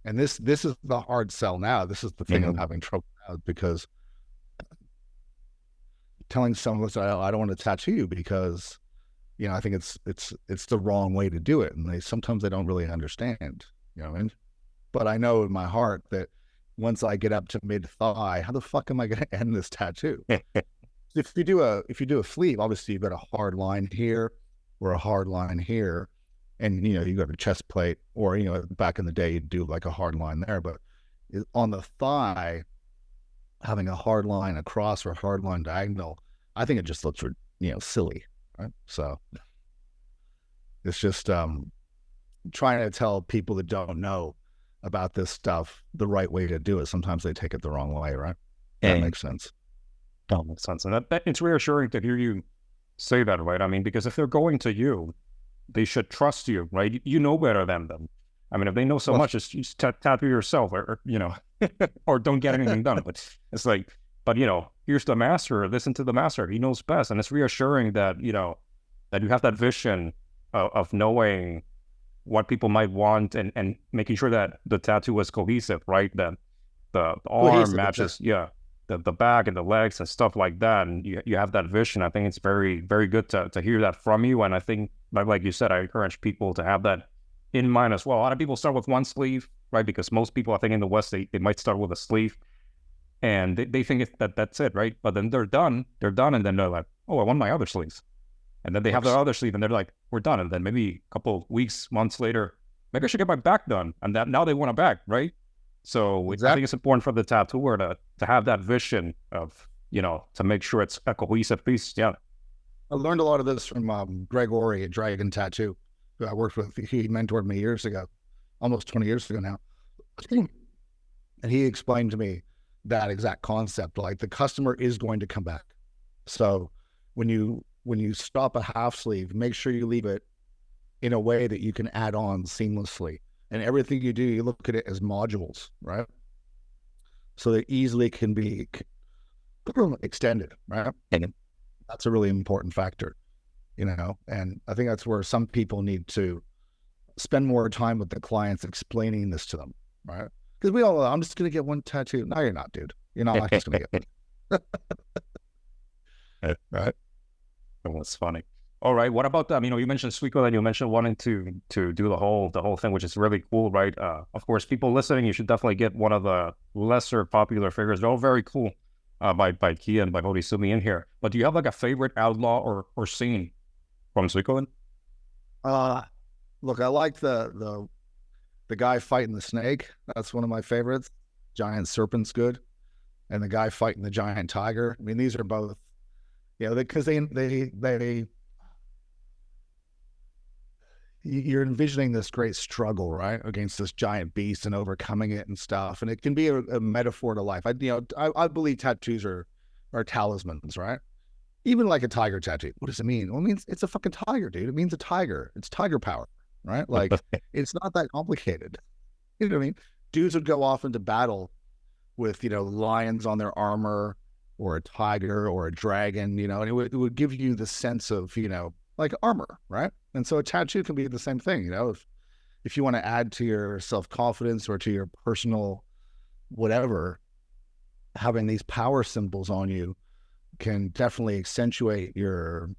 And this is the hard sell now. This is the thing I'm having trouble with, because telling someone, listen, I don't want to tattoo you because, you know, I think it's the wrong way to do it. And sometimes they don't really understand, you know what I mean? But I know in my heart that once I get up to mid thigh, how the fuck am I going to end this tattoo? If you do a sleeve, obviously you've got a hard line here or a hard line here, and, you know, you got a chest plate, or, you know, back in the day you'd do like a hard line there, but on the thigh, having a hard line across or a hard line diagonal, I think it just looks, you know, silly, right? So it's just trying to tell people that don't know about this stuff the right way to do it. Sometimes they take it the wrong way, right? That makes sense. That makes sense. And that it's reassuring to hear you say that, right? I mean, because if they're going to you, they should trust you, right? You know better than them. I mean, if they know so much, just tattoo yourself, or you know, or don't get anything done. But it's like, but, you know, here's the master, listen to the master. He knows best. And it's reassuring that, you know, that you have that vision of knowing what people might want, and making sure that the tattoo is cohesive, right? That the arm matches. Yeah. the back and the legs and stuff like that, and you have that vision. I think it's very, very good to hear that from you. And I think, like you said, I encourage people to have that in mind as well. A lot of people start with one sleeve, right? Because most people, I think in the West, they might start with a sleeve, and they think that's it, right? But then they're done, and then they're like, oh, I want my other sleeves. And then they have their other sleeve, and they're like, we're done. And then maybe a couple weeks, months later, maybe I should get my back done. And that now they want a back, right? So exactly. I think it's important for the tattooer to have that vision of, to make sure it's a cohesive piece. Yeah. I learned a lot of this from Gregory at Dragon Tattoo, who I worked with. He mentored me years ago, almost 20 years ago now. And he explained to me that exact concept, like the customer is going to come back. So when you stop a half sleeve, make sure you leave it in a way that you can add on seamlessly. And everything you do, you look at it as modules, right? So they easily can be extended, right? And that's a really important factor, and I think that's where some people need to spend more time with the clients explaining this to them, right? Because we all know, I'm just going to get one tattoo. No, you're not, dude. You're not just going to get one. Right? That was funny. All right. What about that? You mentioned Suikoden, and you mentioned wanting to do the whole thing, which is really cool, right? Of course, people listening, you should definitely get one of the lesser popular figures. They're all very cool, by Kian, by Horisumi in here. But do you have like a favorite outlaw or scene from Suikoden? Look, I like the guy fighting the snake. That's one of my favorites. Giant serpent's good, and the guy fighting the giant tiger. I mean, these are both, because they you're envisioning this great struggle, right, against this giant beast and overcoming it and stuff. And it can be a metaphor to life. I believe tattoos are talismans, right? Even like a tiger tattoo. What does it mean? Well, it means it's a fucking tiger, dude. It means a tiger. It's tiger power, right? Like, it's not that complicated. You know what I mean? Dudes would go off into battle with, lions on their armor, or a tiger or a dragon, and it would give you the sense of, like armor, right? And so a tattoo can be the same thing, if you want to add to your self-confidence or to your personal whatever, having these power symbols on you can definitely accentuate your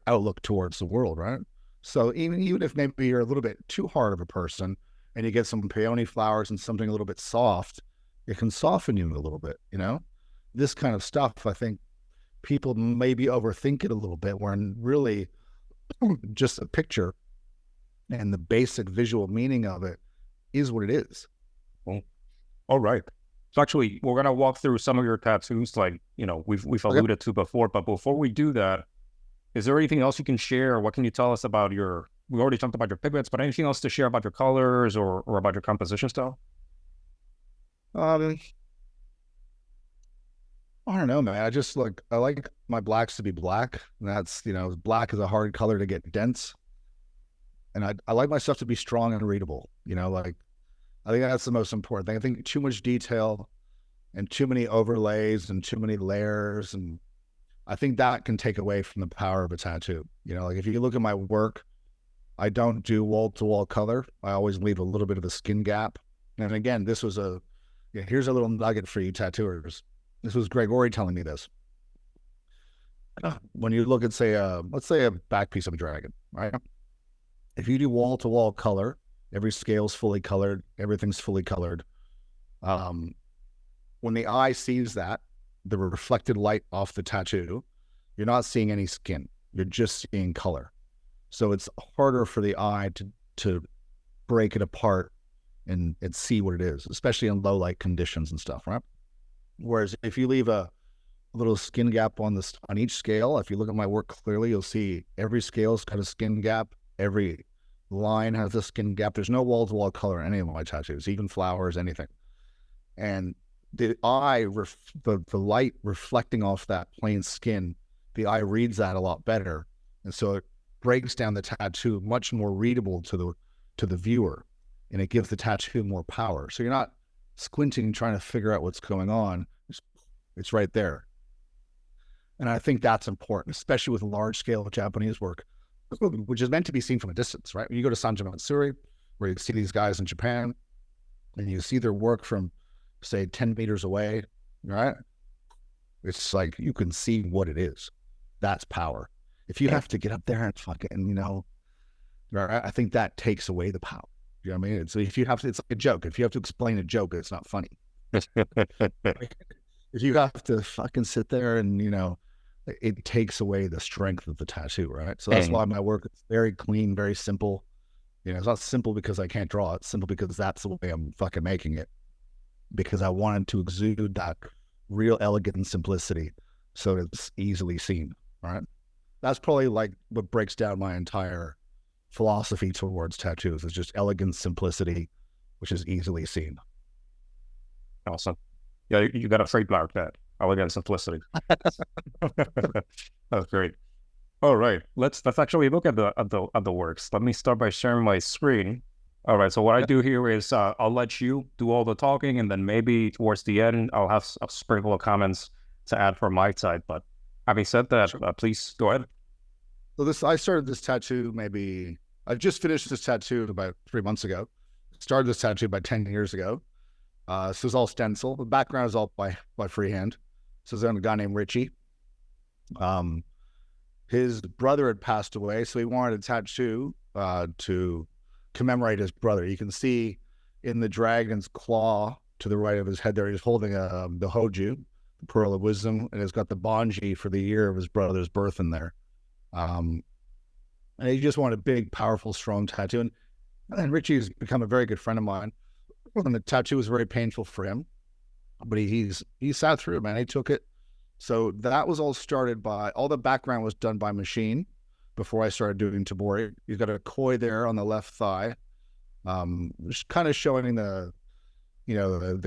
outlook towards the world, right? So even if maybe you're a little bit too hard of a person and you get some peony flowers and something a little bit soft, it can soften you a little bit, This kind of stuff, I think people maybe overthink it a little bit, when really just a picture and the basic visual meaning of it is what it is. Well, all right. So actually, we're going to walk through some of your tattoos, like, we've alluded to before. But before we do that, is there anything else you can share? What can you tell us about we already talked about your pigments, but anything else to share about your colors or about your composition style? I don't know, man. I like my blacks to be black. And that's, black is a hard color to get dense. And I like my stuff to be strong and readable. I think that's the most important thing. I think too much detail and too many overlays and too many layers, and I think that can take away from the power of a tattoo. Like if you look at my work, I don't do wall-to-wall color. I always leave a little bit of a skin gap. And again, this was here's a little nugget for you tattooers. This was Gregory telling me this. When you look at, let's say a back piece of a dragon, right? If you do wall-to-wall color, every scale's fully colored, everything's fully colored. When the eye sees that, the reflected light off the tattoo, you're not seeing any skin. You're just seeing color. So it's harder for the eye to break it apart and see what it is, especially in low light conditions and stuff, right? Whereas if you leave a little skin gap on each scale, if you look at my work clearly, you'll see every scale's got a skin gap. Every line has a skin gap. There's no wall-to-wall color in any of my tattoos, even flowers, anything. And the eye, the light reflecting off that plain skin, the eye reads that a lot better. And so it breaks down the tattoo much more readable to the viewer, and it gives the tattoo more power. So you're not squinting, trying to figure out what's going on. It's right there. And I think that's important, especially with large scale Japanese work, which is meant to be seen from a distance, right? When you go to Sanjo Matsuri, where you see these guys in Japan, and you see their work from, say, 10 meters away, right? It's like you can see what it is. That's power. If you have to get up there and fucking, I think that takes away the power. You know what I mean? So if you have to, it's like a joke. If you have to explain a joke, it's not funny. If you have to fucking sit there and, it takes away the strength of the tattoo, right? So that's why my work is very clean, very simple. It's not simple because I can't draw. It's simple because that's the way I'm fucking making it. Because I wanted to exude that real elegant simplicity so it's easily seen, right? That's probably like what breaks down my entire philosophy towards tattoos. It's just elegant simplicity, which is easily seen. Awesome. Yeah, you got to trademark that. Elegant simplicity. That's great. All right, let's actually look at the works. Let me start by sharing my screen. All right, so what I do here is I'll let you do all the talking, and then maybe towards the end I'll have a sprinkle of comments to add from my side. But having said that, please go ahead. So I started this tattoo I just finished this tattoo about 3 months ago. Started this tattoo about 10 years ago. This was all stencil. The background is all by freehand. So there's a guy named Richie. His brother had passed away, so he wanted a tattoo to commemorate his brother. You can see in the dragon's claw to the right of his head there, he's holding the Hoju, the Pearl of Wisdom, and it's got the Banji for the year of his brother's birth in there. And he just wanted a big, powerful, strong tattoo. And Richie's become a very good friend of mine. And the tattoo was very painful for him, but he sat through it, man. He took it. So that was all started by, all the background was done by machine before I started doing Tebori. He's got a koi there on the left thigh, just kind of showing the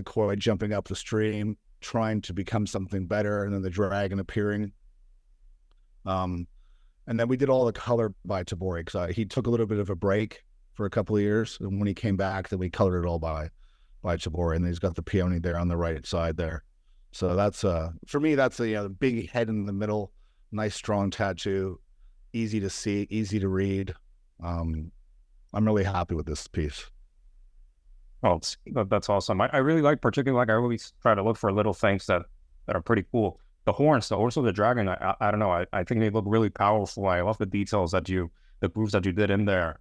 koi jumping up the stream, trying to become something better, and then the dragon appearing. And then we did all the color by Tebori, because he took a little bit of a break for a couple of years, and when he came back, then we colored it all by Tebori, and he's got the peony there on the right side there. So that's for me, that's a big head in the middle, nice strong tattoo, easy to see, easy to read. I'm really happy with this piece. Oh, that's awesome. I really particularly I really try to look for little things that are pretty cool. The horns of the dragon, I don't know, I think they look really powerful. I love the details the grooves that you did in there.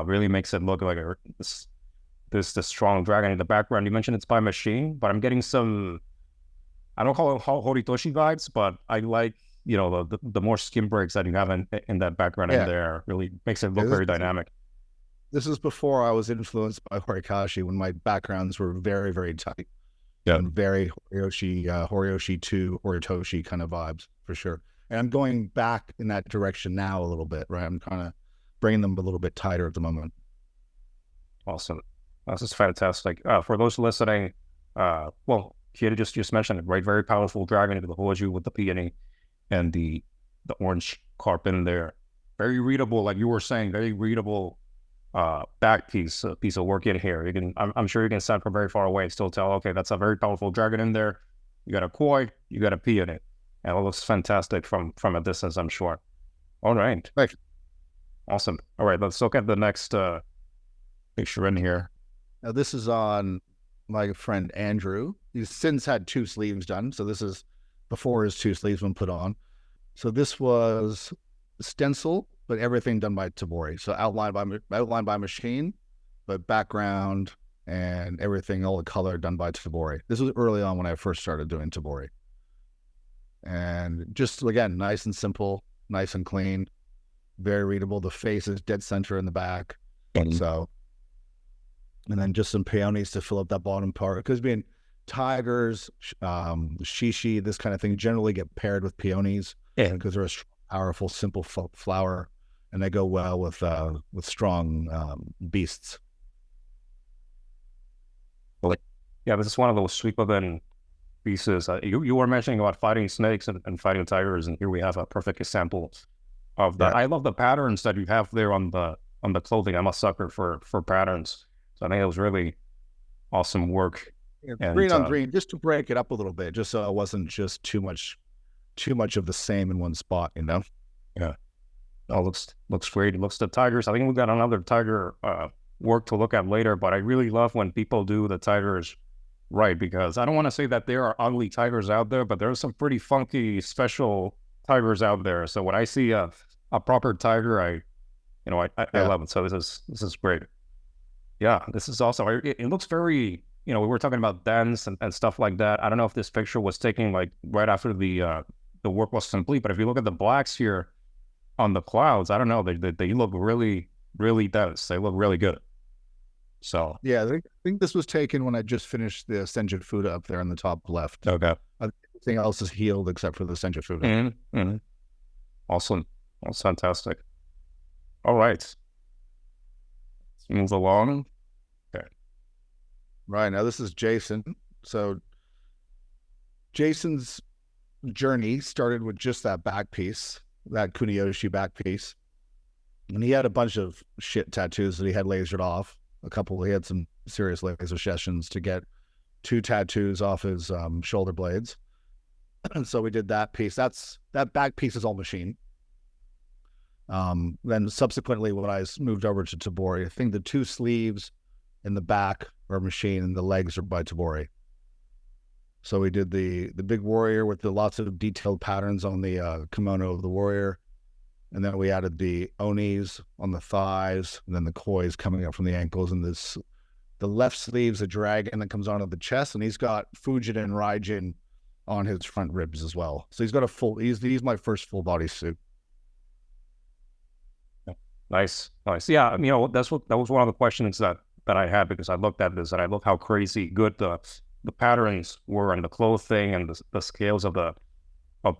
Really makes it look like this strong dragon in the background. You mentioned it's by machine, but I'm getting some, I don't call it Horitoshi vibes, but I like, the more skin breaks that you have in that background in there. Really makes it look very dynamic. This is before I was influenced by Horikoshi, when my backgrounds were very, very tight. Yeah. And very Horiyoshi 2, Horitoshi kind of vibes, for sure. And I'm going back in that direction now a little bit, right? I'm kind of bringing them a little bit tighter at the moment. Awesome. This is fantastic. For those listening, Kian just mentioned it, right? Very powerful dragon into the Hoju with the peony and the orange carp in there. Very readable, like you were saying, very readable back piece of work in here. I'm sure you can stand from very far away and still tell, okay, that's a very powerful dragon in there. You got a koi, you got a pea in it. And it looks fantastic from a distance, I'm sure. All right. Thanks. Awesome. All right, let's look at the next picture in here. Now, this is on my friend Andrew. He's since had 2 sleeves done. So this is before his 2 sleeves been put on. So this was stencil, but everything done by Tebori. So outlined by machine, but background and everything, all the color done by Tebori. This was early on when I first started doing Tebori. And just, again, nice and simple, nice and clean, very readable. The face is dead center in the back. So, and then just some peonies to fill up that bottom part. Because being tigers, shishi, this kind of thing generally get paired with peonies because they're a powerful, simple flower, and they go well with strong beasts. Yeah, this is one of those Suikoden pieces. You were mentioning about fighting snakes and fighting tigers, and here we have a perfect example of that. Yeah. I love the patterns that you have there on the clothing. I'm a sucker for patterns, so I think it was really awesome work. Yeah, green on green, just to break it up a little bit, just so it wasn't just too much of the same in one spot, Yeah. Oh, looks great. It looks the tigers. I think we got another tiger work to look at later, but I really love when people do the tigers right, because I don't want to say that there are ugly tigers out there, but there are some pretty funky, special tigers out there. So when I see a proper tiger, I Yeah. love it. So this is great. Yeah, this is awesome. It looks very, we were talking about dance and stuff like that. I don't know if this picture was taken like right after the work was complete, but if you look at the blacks here on the clouds, I don't know, they look really, really dense. They look really good. So Yeah, I think this was taken when I just finished the Senja Fuda up there in the top left. okay. Everything else is healed except for the Senja Fuda. Mm-hmm. Awesome. That's fantastic. All right. Let's move along. Okay. Right, now this is Jason. So Jason's journey started with just that back piece, that Kuniyoshi back piece. And he had a bunch of shit tattoos that he had lasered off. He had some serious laser sessions to get 2 tattoos off his shoulder blades. And so we did that piece. That back piece is all machine. Then subsequently, when I moved over to Tebori, I think the 2 sleeves in the back are machine and the legs are by Tebori. So we did the big warrior with the lots of detailed patterns on the kimono of the warrior. And then we added the onis on the thighs, and then the kois coming up from the ankles. And the left sleeve's a dragon that comes onto the chest, and he's got Fujin and Raijin on his front ribs as well. So he's got he's my first full body suit. Nice. Yeah, that was one of the questions that I had, because I looked at this and I looked how crazy good the patterns were and the clothing and the scales of the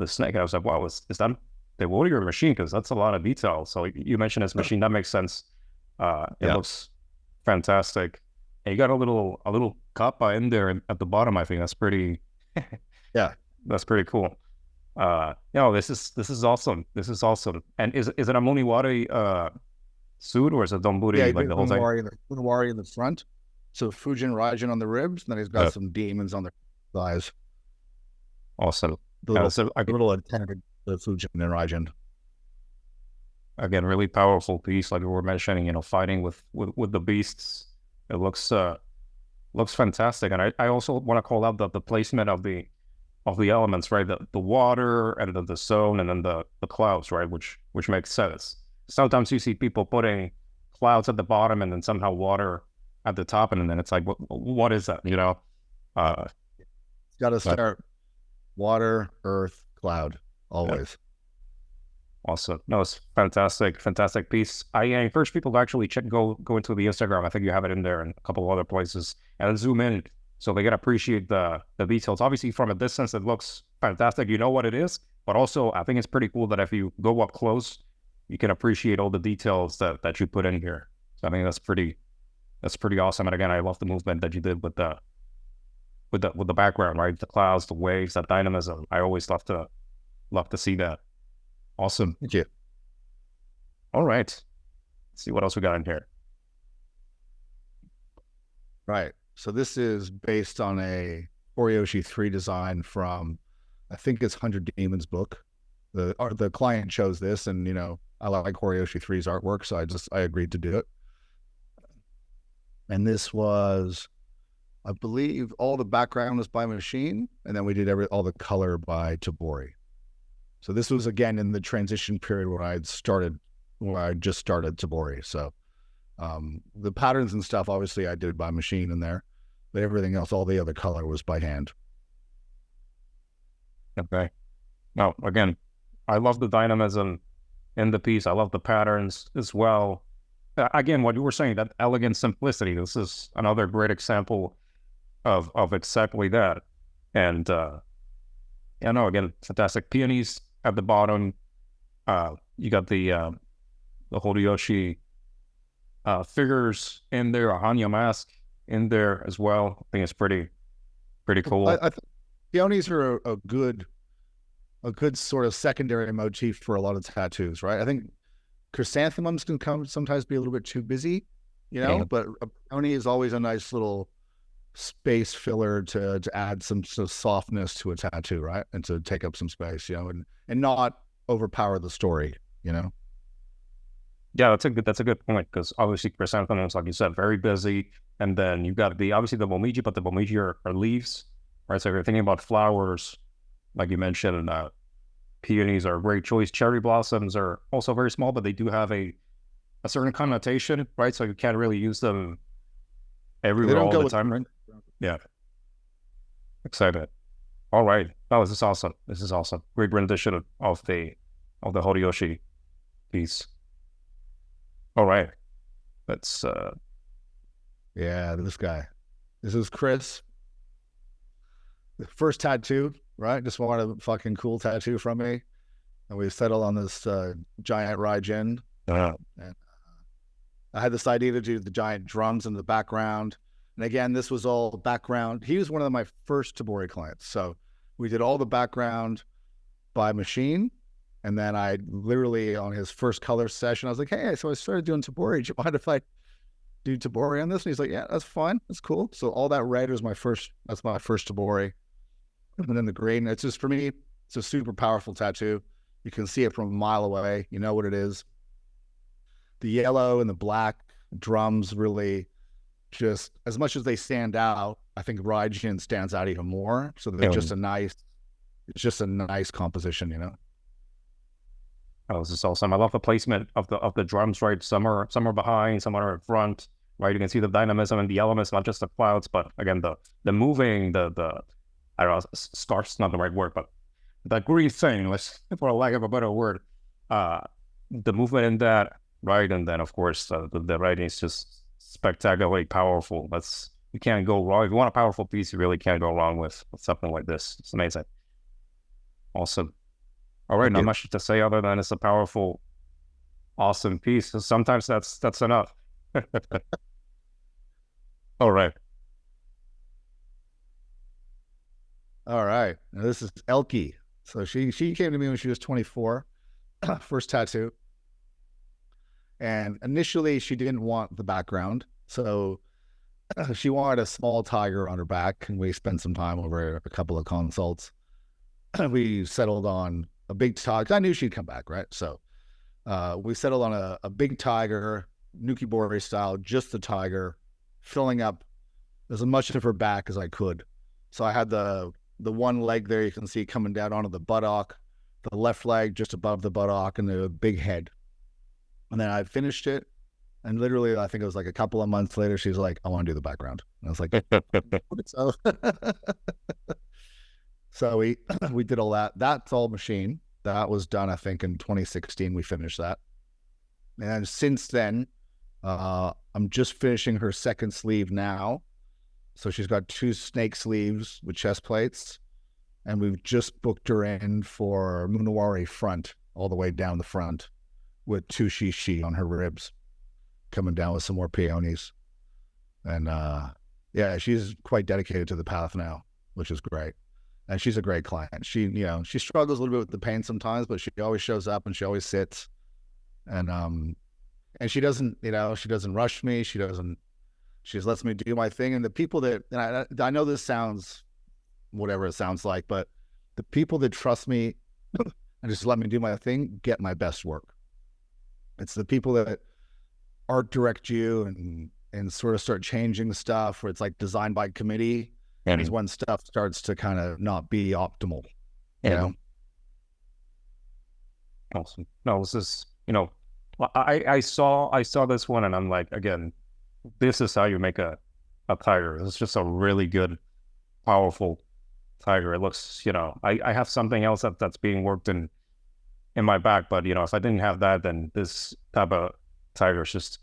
snake. And I was like, wow, is that the warrior machine? Because that's a lot of detail. So you mentioned it's machine, that makes sense. It looks fantastic. And you got a little kappa in there at the bottom. I think that's pretty. Yeah, that's pretty cool. This is awesome. This is awesome. And is it a Muniwari suit, or is it Donburi like the whole thing? Muniwari in the front. So Fujin Raijin on the ribs, and then he's got some demons on the thighs. Awesome. The little antenna, the Fujin and Raijin. Again, really powerful piece, like we were mentioning. Fighting with the beasts. It looks fantastic. And I also want to call out the placement of the elements, right? The water and the zone, and then the clouds, right? Which makes sense. Sometimes you see people putting clouds at the bottom and then somehow water at the top, and then it's like, what is that? It's got to start water, earth, cloud, always. Yeah. Awesome. No, it's fantastic piece. I encourage people to actually go into the Instagram. I think you have it in there and a couple of other places, and zoom in so they can appreciate the details. Obviously, from a distance, it looks fantastic. You know what it is, but also I think it's pretty cool that if you go up close, you can appreciate all the details that you put in here. So I think that's pretty awesome. And again, I love the movement that you did with the background, right? The clouds, the waves, that dynamism. I always love to see that. Awesome. Thank you. All right. Let's see what else we got in here. Right. So this is based on a Horiyoshi 3 design from, I think it's 100 Demons book. The client chose this, and I like Horiyoshi 3's artwork, so I agreed to do it. And this was, I believe, all the background was by machine, and then we did all the color by Tebori. So this was again in the transition period where I just started Tebori. So the patterns and stuff, obviously, I did by machine in there, but everything else, all the other color was by hand. Okay. Now, again, I love the dynamism in the piece. I love the patterns as well. Again, what you were saying, that elegant simplicity, this is another great example of exactly that. And, again, fantastic. Peonies at the bottom. You got the Horiyoshi figures in there, a Hanya mask in there as well. I think it's pretty cool. I think peonies are a good sort of secondary motif for a lot of tattoos, right? I think chrysanthemums can sometimes be a little bit too busy, but a peony is always a nice little space filler to add some sort of softness to a tattoo, right? And to take up some space, and not overpower the story, Yeah, that's a good point, because obviously chrysanthemums, like you said, very busy, And then you've got obviously the momiji, but the momiji are leaves, right? So if you're thinking about flowers, like you mentioned, peonies are a great choice. Cherry blossoms are also very small, but they do have a certain connotation, right? So you can't really use them everywhere all the time, right? Yeah. Excited. All right. Oh, this is awesome. This is awesome. Great rendition of the Horiyoshi piece. All right. Let's Yeah, this guy. This is Chris. The first tattoo, right? Just wanted a fucking cool tattoo from me. And we settled on this giant Raijin. And I had this idea to do the giant drums in the background. And again, this was all background. He was one of my first Tebori clients. So we did all the background by machine. And then I literally, on his first color session, I was like, hey, so I started doing Tebori. Do you mind if I do Tebori on this? And he's like, yeah, that's fine. That's cool. So all that red was that's my first Tebori. And then the green, it's just, for me, it's a super powerful tattoo. You can see it from a mile away. You know what it is. The yellow and the black drums really, just as much as they stand out, I think Raijin stands out even more. So they're just it's just a nice composition, you know? Oh, this is awesome. I love the placement of the drums, right? Some are behind, some are in front, right? You can see the dynamism and the elements, not just the clouds, but again, the moving, the I don't know, scarf's not the right word, but the green thing, for lack of a better word, the movement in that, right? And then, of course, the writing is just spectacularly powerful. You can't go wrong. If you want a powerful piece, you really can't go wrong with something like this. It's amazing. Awesome. All right, not much to say other than it's a powerful, awesome piece. So sometimes that's enough. All right. All right. Now this is Elke. So she came to me when she was 24, first tattoo. And initially she didn't want the background. So she wanted a small tiger on her back, and we spent some time over a couple of consults. We settled on a big tiger. I knew she'd come back, right? So we settled on a big tiger, Nukibori style, just the tiger, filling up as much of her back as I could. So I had the one leg there you can see coming down onto the buttock, the left leg just above the buttock, and the big head. And then I finished it, and literally I think it was like a couple of months later, she was like, I want to do the background. And I was like, so we did all that. That's all machine. That was done, I think, in 2016. We finished that. And since then, I'm just finishing her second sleeve now. So she's got 2 snake sleeves with chest plates. And we've just booked her in for Munawari front, all the way down the front, with 2 shishi on her ribs, coming down with some more peonies. And yeah, she's quite dedicated to the path now, which is great. And she's a great client. She struggles a little bit with the pain sometimes, but she always shows up and she always sits. And she doesn't, she doesn't rush me. She just lets me do my thing. And the people that, and I know this sounds whatever it sounds like, but the people that trust me and just let me do my thing get my best work. It's the people that art direct you and sort of start changing stuff where it's like designed by committee. And is when stuff starts to kind of not be optimal, you know? Awesome. No, this is, I saw this one and I'm like, again, this is how you make a tiger. It's just a really good, powerful tiger. It looks, I have something else that's being worked in my back, but if I didn't have that, then this type of tiger is just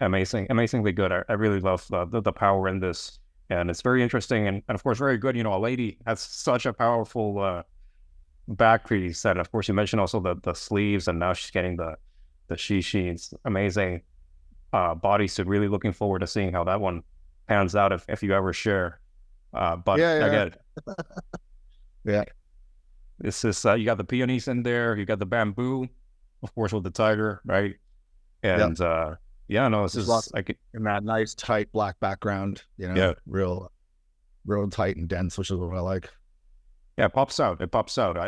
amazingly good. I really love the power in this. And it's very interesting and of course, very good. A lady has such a powerful back piece. And of course, you mentioned also the sleeves, and now she's getting the shishi. It's amazing bodysuit. Really looking forward to seeing how that one pans out if you ever share. But again, yeah, this is, you got the peonies in there, you got the bamboo, of course, with the tiger, right? And yeah, no, this is like in that nice tight black background, real tight and dense, which is what I like. Yeah, it pops out.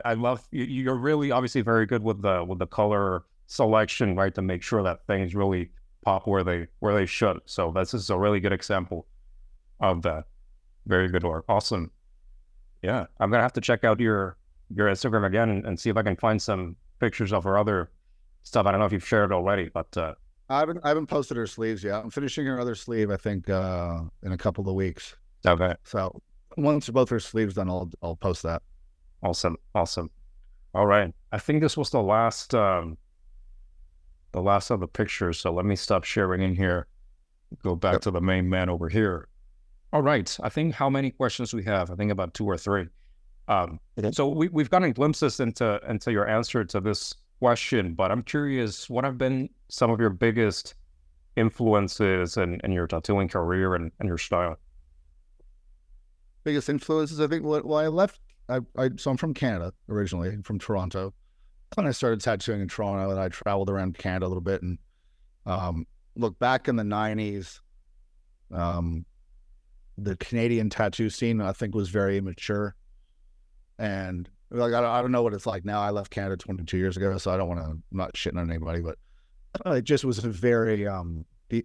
I love you're really obviously very good with the color selection, right? To make sure that things really pop where they should. So this is a really good example of that. Very good work. Awesome. Yeah, I'm gonna have to check out your Instagram again and see if I can find some pictures of her other stuff. I don't know if you've shared it already, but I haven't posted her sleeves yet. I'm finishing her other sleeve, I think, in a couple of weeks. okay. So once both her sleeves done, I'll post that. Awesome. All right. I think this was the last of the pictures. So let me stop sharing in here. Go back to the main man over here. All right. I think how many questions we have? I think about 2 or 3. So we've gotten glimpses into your answer to this question, but I'm curious, what have been some of your biggest influences in your tattooing career and your style? Biggest influences, I think, well, I left, so I'm from Canada originally, from Toronto. And I started tattooing in Toronto, and I traveled around Canada a little bit. And look, back in the 90s, the Canadian tattoo scene, I think, was very immature. And like, I don't know what it's like now. I left Canada 22 years ago, so I don't want to, I'm not shitting on anybody, but it just was a very,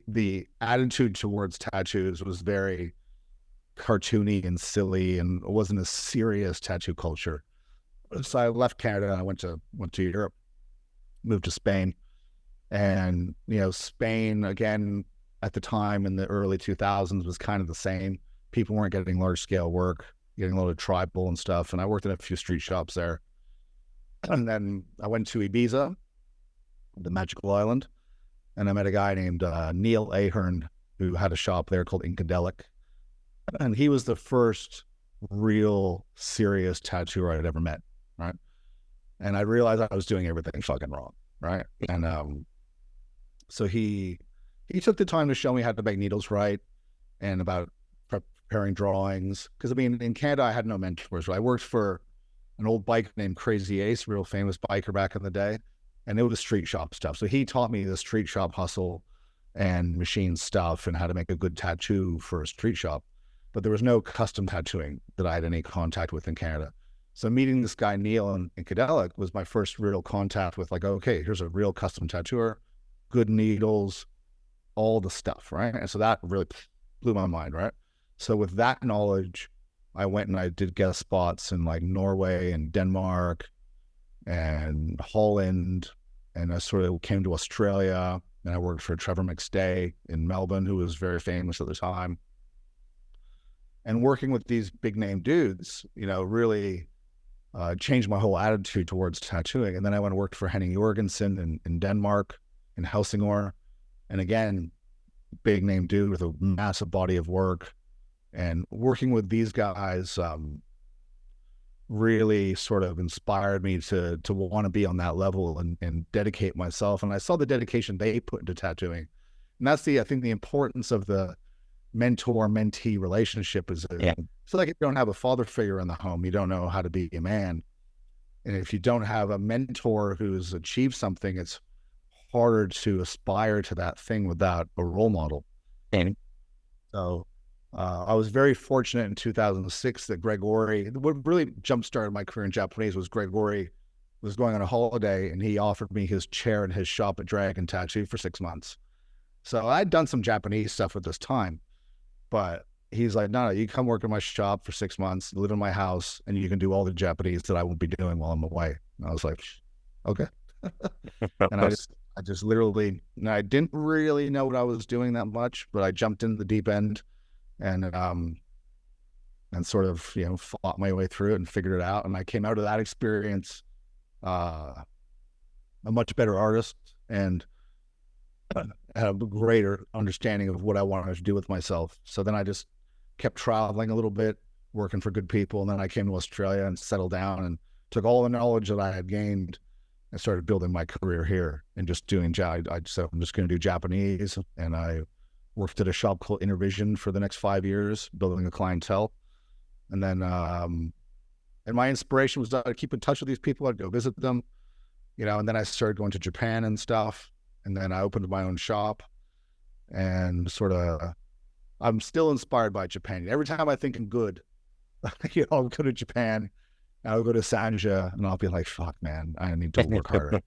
the attitude towards tattoos was very cartoony and silly, and it wasn't a serious tattoo culture. So I left Canada and I went to Europe, moved to Spain. And, Spain, again, at the time in the early 2000s was kind of the same. People weren't getting large scale work, getting a lot of tribal and stuff. And I worked in a few street shops there. And then I went to Ibiza, the magical island, and I met a guy named Neil Ahern, who had a shop there called Incadelic. And he was the first real serious tattooer I'd ever met, right? And I realized I was doing everything fucking wrong, right? And so he took the time to show me how to make needles right and about preparing drawings. Because, I mean, in Canada, I had no mentors. Right? I worked for an old biker named Crazy Ace, real famous biker back in the day, and it was street shop stuff. So he taught me the street shop hustle and machine stuff and how to make a good tattoo for a street shop. But there was no custom tattooing that I had any contact with in Canada. So meeting this guy, Neil, in Incadelic was my first real contact with, like, okay, here's a real custom tattooer, good needles, all the stuff, right? And so that really blew my mind, right? So with that knowledge, I went and I did guest spots in like Norway and Denmark and Holland, and I sort of came to Australia, and I worked for Trevor McStay in Melbourne, who was very famous at the time. And working with these big name dudes, really changed my whole attitude towards tattooing. And then I went and worked for Henning Jorgensen in Denmark, in Helsingør. And again, big name dude with a massive body of work. And working with these guys really sort of inspired me to want to be on that level and dedicate myself. And I saw the dedication they put into tattooing. And that's I think the importance of the mentor-mentee relationship is so like if you don't have a father figure in the home, you don't know how to be a man. And if you don't have a mentor who's achieved something, it's harder to aspire to that thing without a role model. So I was very fortunate in 2006 that Gregory, what really jump-started my career in Japanese was Gregory was going on a holiday, and he offered me his chair in his shop at Dragon Tattoo for 6 months. So I'd done some Japanese stuff at this time, but he's like, no, you come work in my shop for 6 months, live in my house, and you can do all the Japanese that I won't be doing while I'm away. And I was like, okay. And I just literally, and I didn't really know what I was doing that much, but I jumped into the deep end and sort of, fought my way through it and figured it out. And I came out of that experience a much better artist and had a greater understanding of what I wanted to do with myself. So then I just kept traveling a little bit, working for good people. And then I came to Australia and settled down and took all the knowledge that I had gained and started building my career here and just doing, I said, I'm just going to do Japanese. And I worked at a shop called Intervision for the next 5 years, building a clientele. And then, and my inspiration was to keep in touch with these people. I'd go visit them, and then I started going to Japan and stuff. And then I opened my own shop and sort of, I'm still inspired by Japan. Every time I think I'm good, I'll go to Japan, and I'll go to Sanja, and I'll be like, fuck, man, I need to work harder.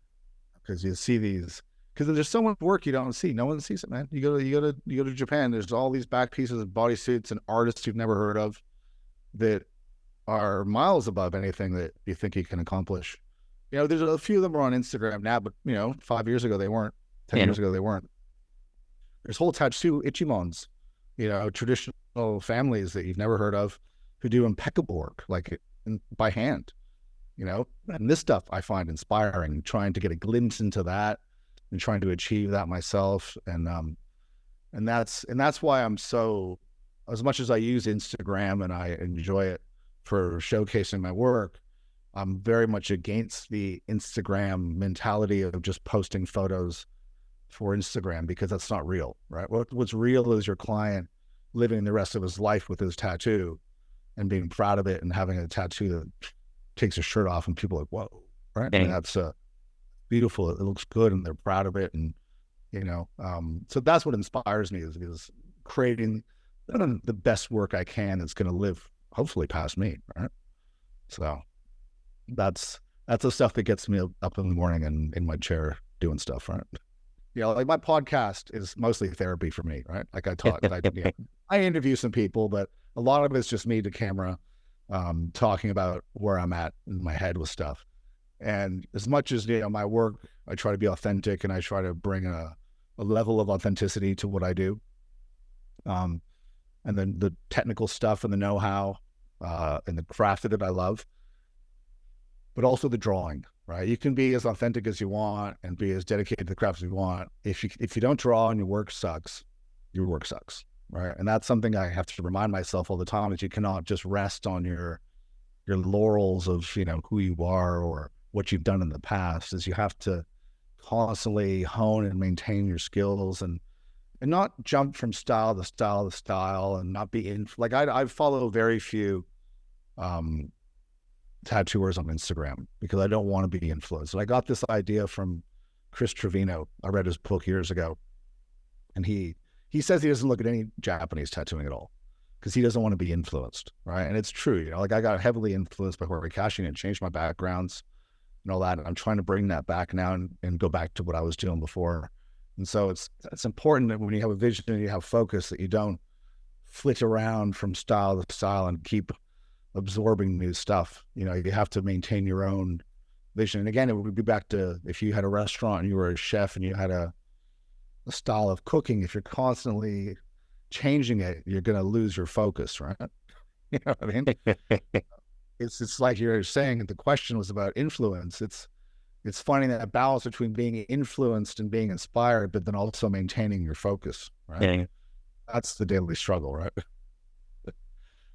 Because you see these because there's so much work you don't see. No one sees it, man. You go to Japan. There's all these back pieces of bodysuits and artists you've never heard of that are miles above anything that you think you can accomplish. You know, there's a few of them are on Instagram now, but 5 years ago they weren't. 10 years ago they weren't. There's whole tattoo ichimons, traditional families that you've never heard of who do impeccable work, like by hand. And this stuff I find inspiring, trying to get a glimpse into that and trying to achieve that myself. And that's why I'm so, as much as I use Instagram and I enjoy it for showcasing my work, I'm very much against the Instagram mentality of just posting photos for Instagram, because that's not real, right? What's real is your client living the rest of his life with his tattoo and being proud of it and having a tattoo that takes his shirt off and people are like, whoa, right? And that's beautiful. It looks good and they're proud of it. And, so that's what inspires me is creating the best work I can that's going to live hopefully past me, right? So that's the stuff that gets me up in the morning and in my chair doing stuff, right? Like my podcast is mostly therapy for me, right? Like I talk, I interview some people, but a lot of it's just me to camera, talking about where I'm at in my head with stuff. And as much as my work, I try to be authentic and I try to bring a level of authenticity to what I do. And then the technical stuff and the know-how and the craft that I love, but also the drawing, right? You can be as authentic as you want and be as dedicated to the craft as you want. If you don't draw and your work sucks, right? And that's something I have to remind myself all the time, that you cannot just rest on your laurels of, who you are or what you've done in the past. Is you have to constantly hone and maintain your skills and not jump from style to style to style and not be like I follow very few tattooers on Instagram because I don't want to be influenced. And I got this idea from Chris Trevino. I read his book years ago, and he says he doesn't look at any Japanese tattooing at all because he doesn't want to be influenced, right? And it's true. Like I got heavily influenced by Horikoshi and changed my backgrounds and all that. And I'm trying to bring that back now and go back to what I was doing before. And so it's important that when you have a vision and you have focus, that you don't flit around from style to style and keep absorbing new stuff. You have to maintain your own vision. And again, it would be back to if you had a restaurant and you were a chef and you had a style of cooking. If you're constantly changing it, you're going to lose your focus, right? You know what I mean? It's like you're saying the question was about influence. It's finding that balance between being influenced and being inspired, but then also maintaining your focus, right? Yeah. That's the daily struggle, right?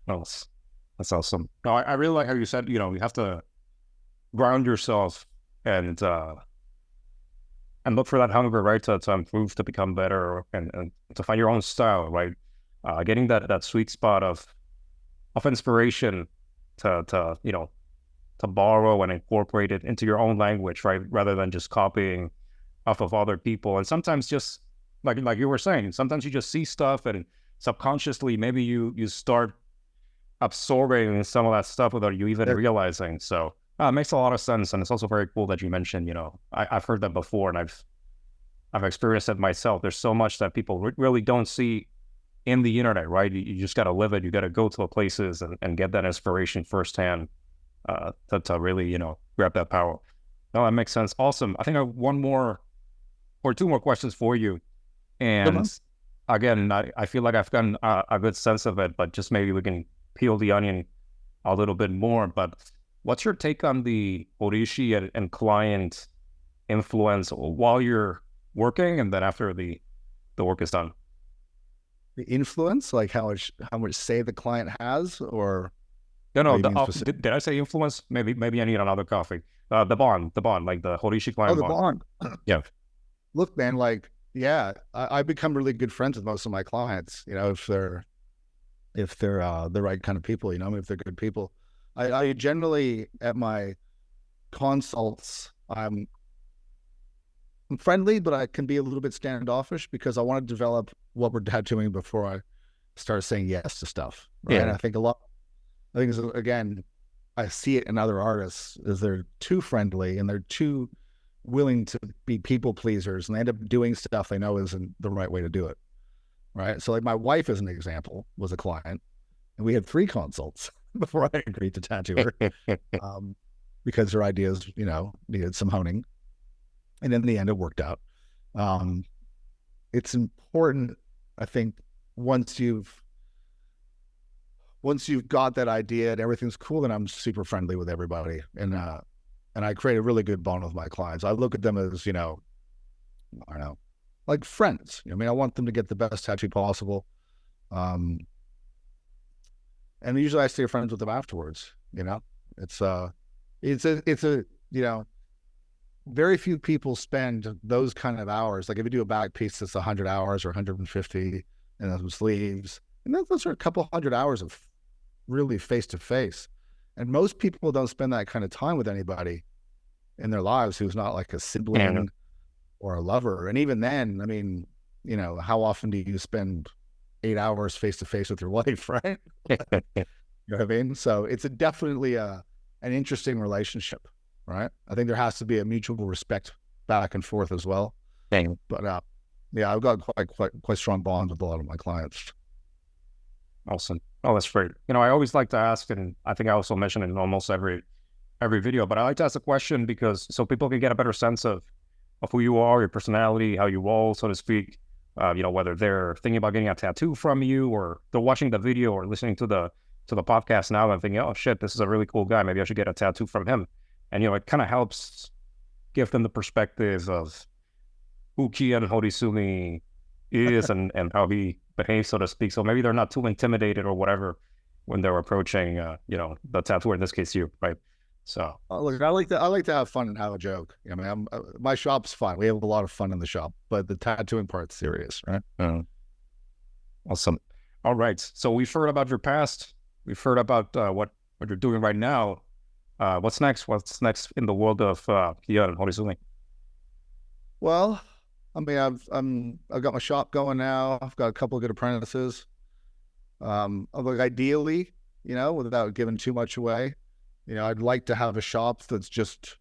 Well, that's awesome. No, I really like how you said, you have to ground yourself and look for that hunger, right? To improve, to become better, and to find your own style, right? Getting that sweet spot of inspiration to borrow and incorporate it into your own language, right? Rather than just copying off of other people. And sometimes just like you were saying, sometimes you just see stuff and subconsciously maybe you start absorbing some of that stuff without you even realizing. So it makes a lot of sense. And it's also very cool that you mentioned, I've heard that before and I've experienced it myself. There's so much that people really don't see in the internet, right? You just got to live it. You got to go to the places and get that inspiration firsthand to really, grab that power. No, that makes sense. Awesome. I think I have one more or two more questions for you. And again, I feel like I've gotten a good sense of it, but just maybe we can peel the onion a little bit more. But what's your take on the Horishi and client influence while you're working and then after the work is done? The influence, like how much say the client has, or no, did I say influence? Maybe I need another coffee. The bond, like the Horishi-Client bond. Yeah. Look, man, I've become really good friends with most of my clients. If they're the right kind of people, if they're good people. I generally, at my consults, I'm friendly, but I can be a little bit standoffish because I want to develop what we're tattooing before I start saying yes to stuff. Right? Yeah. And I think again, I see it in other artists is they're too friendly and they're too willing to be people pleasers, and they end up doing stuff they know isn't the right way to do it. Right. So like my wife, as an example, was a client, and we had 3 consults before I agreed to tattoo her, because her ideas, needed some honing. And in the end, it worked out. It's important, I think, once you've got that idea and everything's cool, then I'm super friendly with everybody. And I create a really good bond with my clients. I look at them as, I don't know, like friends. I want them to get the best tattoo possible. And usually I stay friends with them afterwards. It's a very few people spend those kind of hours. Like if you do a back piece that's 100 hours or 150, and then some sleeves, and those are a couple hundred hours of really face-to-face. And most people don't spend that kind of time with anybody in their lives who's not like a sibling or a lover. And even then, how often do you spend 8 hours face-to-face with your wife, right? You know what I mean? So it's definitely an interesting relationship, right? I think there has to be a mutual respect back and forth as well. But I've got quite strong bonds with a lot of my clients. Awesome. Oh, that's great. I always like to ask, and I think I also mention it in almost every video, but I like to ask a question so people can get a better sense of who you are, your personality, how you roll, so to speak. Whether they're thinking about getting a tattoo from you, or they're watching the video or listening to the podcast now and thinking, oh shit, this is a really cool guy. Maybe I should get a tattoo from him. And, it kind of helps give them the perspective of who Kian Horisumi is and how he behaves, so to speak. So maybe they're not too intimidated or whatever when they're approaching, the tattooer, in this case, you, right? So look, I like to have fun and have a joke. My shop's fun. We have a lot of fun in the shop, but the tattooing part's serious, right? Awesome. All right. So we've heard about your past. We've heard about what you're doing right now. What's next? What's next in the world of Kian Horisumi? Well, I've got my shop going now. I've got a couple of good apprentices. Ideally, without giving too much away, I'd like to have a shop that's just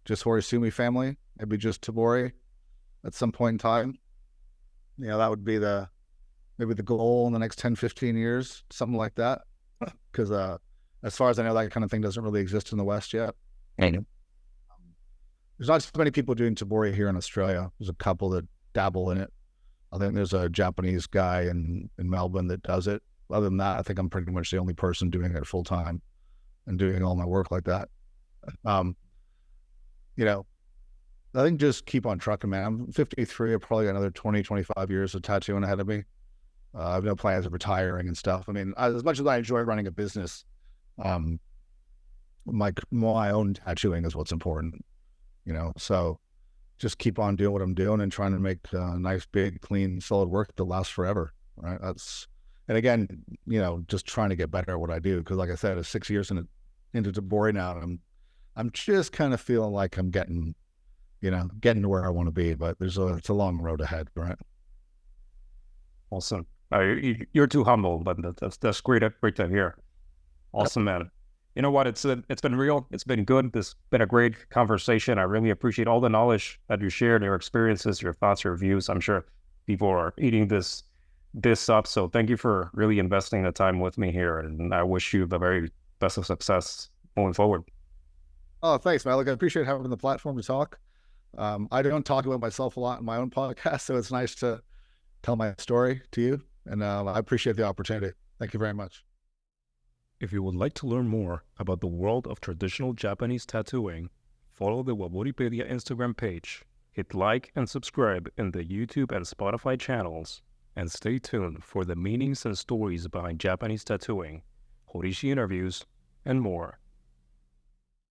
Horisumi Family, maybe just Tebori at some point in time. That would be maybe the goal in the next 10, 15 years, something like that. Because as far as I know, that kind of thing doesn't really exist in the West yet. I know. There's not so many people doing Tebori here in Australia. There's a couple that dabble in it. I think there's a Japanese guy in Melbourne that does it. Other than that, I think I'm pretty much the only person doing it full time and doing all my work like that. I think just keep on trucking, man. I'm 53. I've probably got another 20, 25 years of tattooing ahead of me. I have no plans of retiring and stuff. As much as I enjoy running a business, my own tattooing is what's important, so just keep on doing what I'm doing and trying to make nice, big, clean, solid work that lasts forever, right? And again, just trying to get better at what I do. Because like I said, it's 6 years into Tebori now, and I'm just kind of feeling like I'm getting to where I want to be, but it's a long road ahead, right? Awesome. You're too humble, but that's great to hear. Awesome, man. You know what? It's been real. It's been good. This has been a great conversation. I really appreciate all the knowledge that you shared, your experiences, your thoughts, your views. I'm sure people are eating this up. So thank you for really investing the time with me here. And I wish you the very best of success moving forward. Oh, thanks, man. Look, I appreciate having the platform to talk. I don't talk about myself a lot in my own podcast, so it's nice to tell my story to you. And I appreciate the opportunity. Thank you very much. If you would like to learn more about the world of traditional Japanese tattooing, follow the Waboripedia Instagram page, hit like and subscribe in the YouTube and Spotify channels, and stay tuned for the meanings and stories behind Japanese tattooing, Horishi interviews, and more.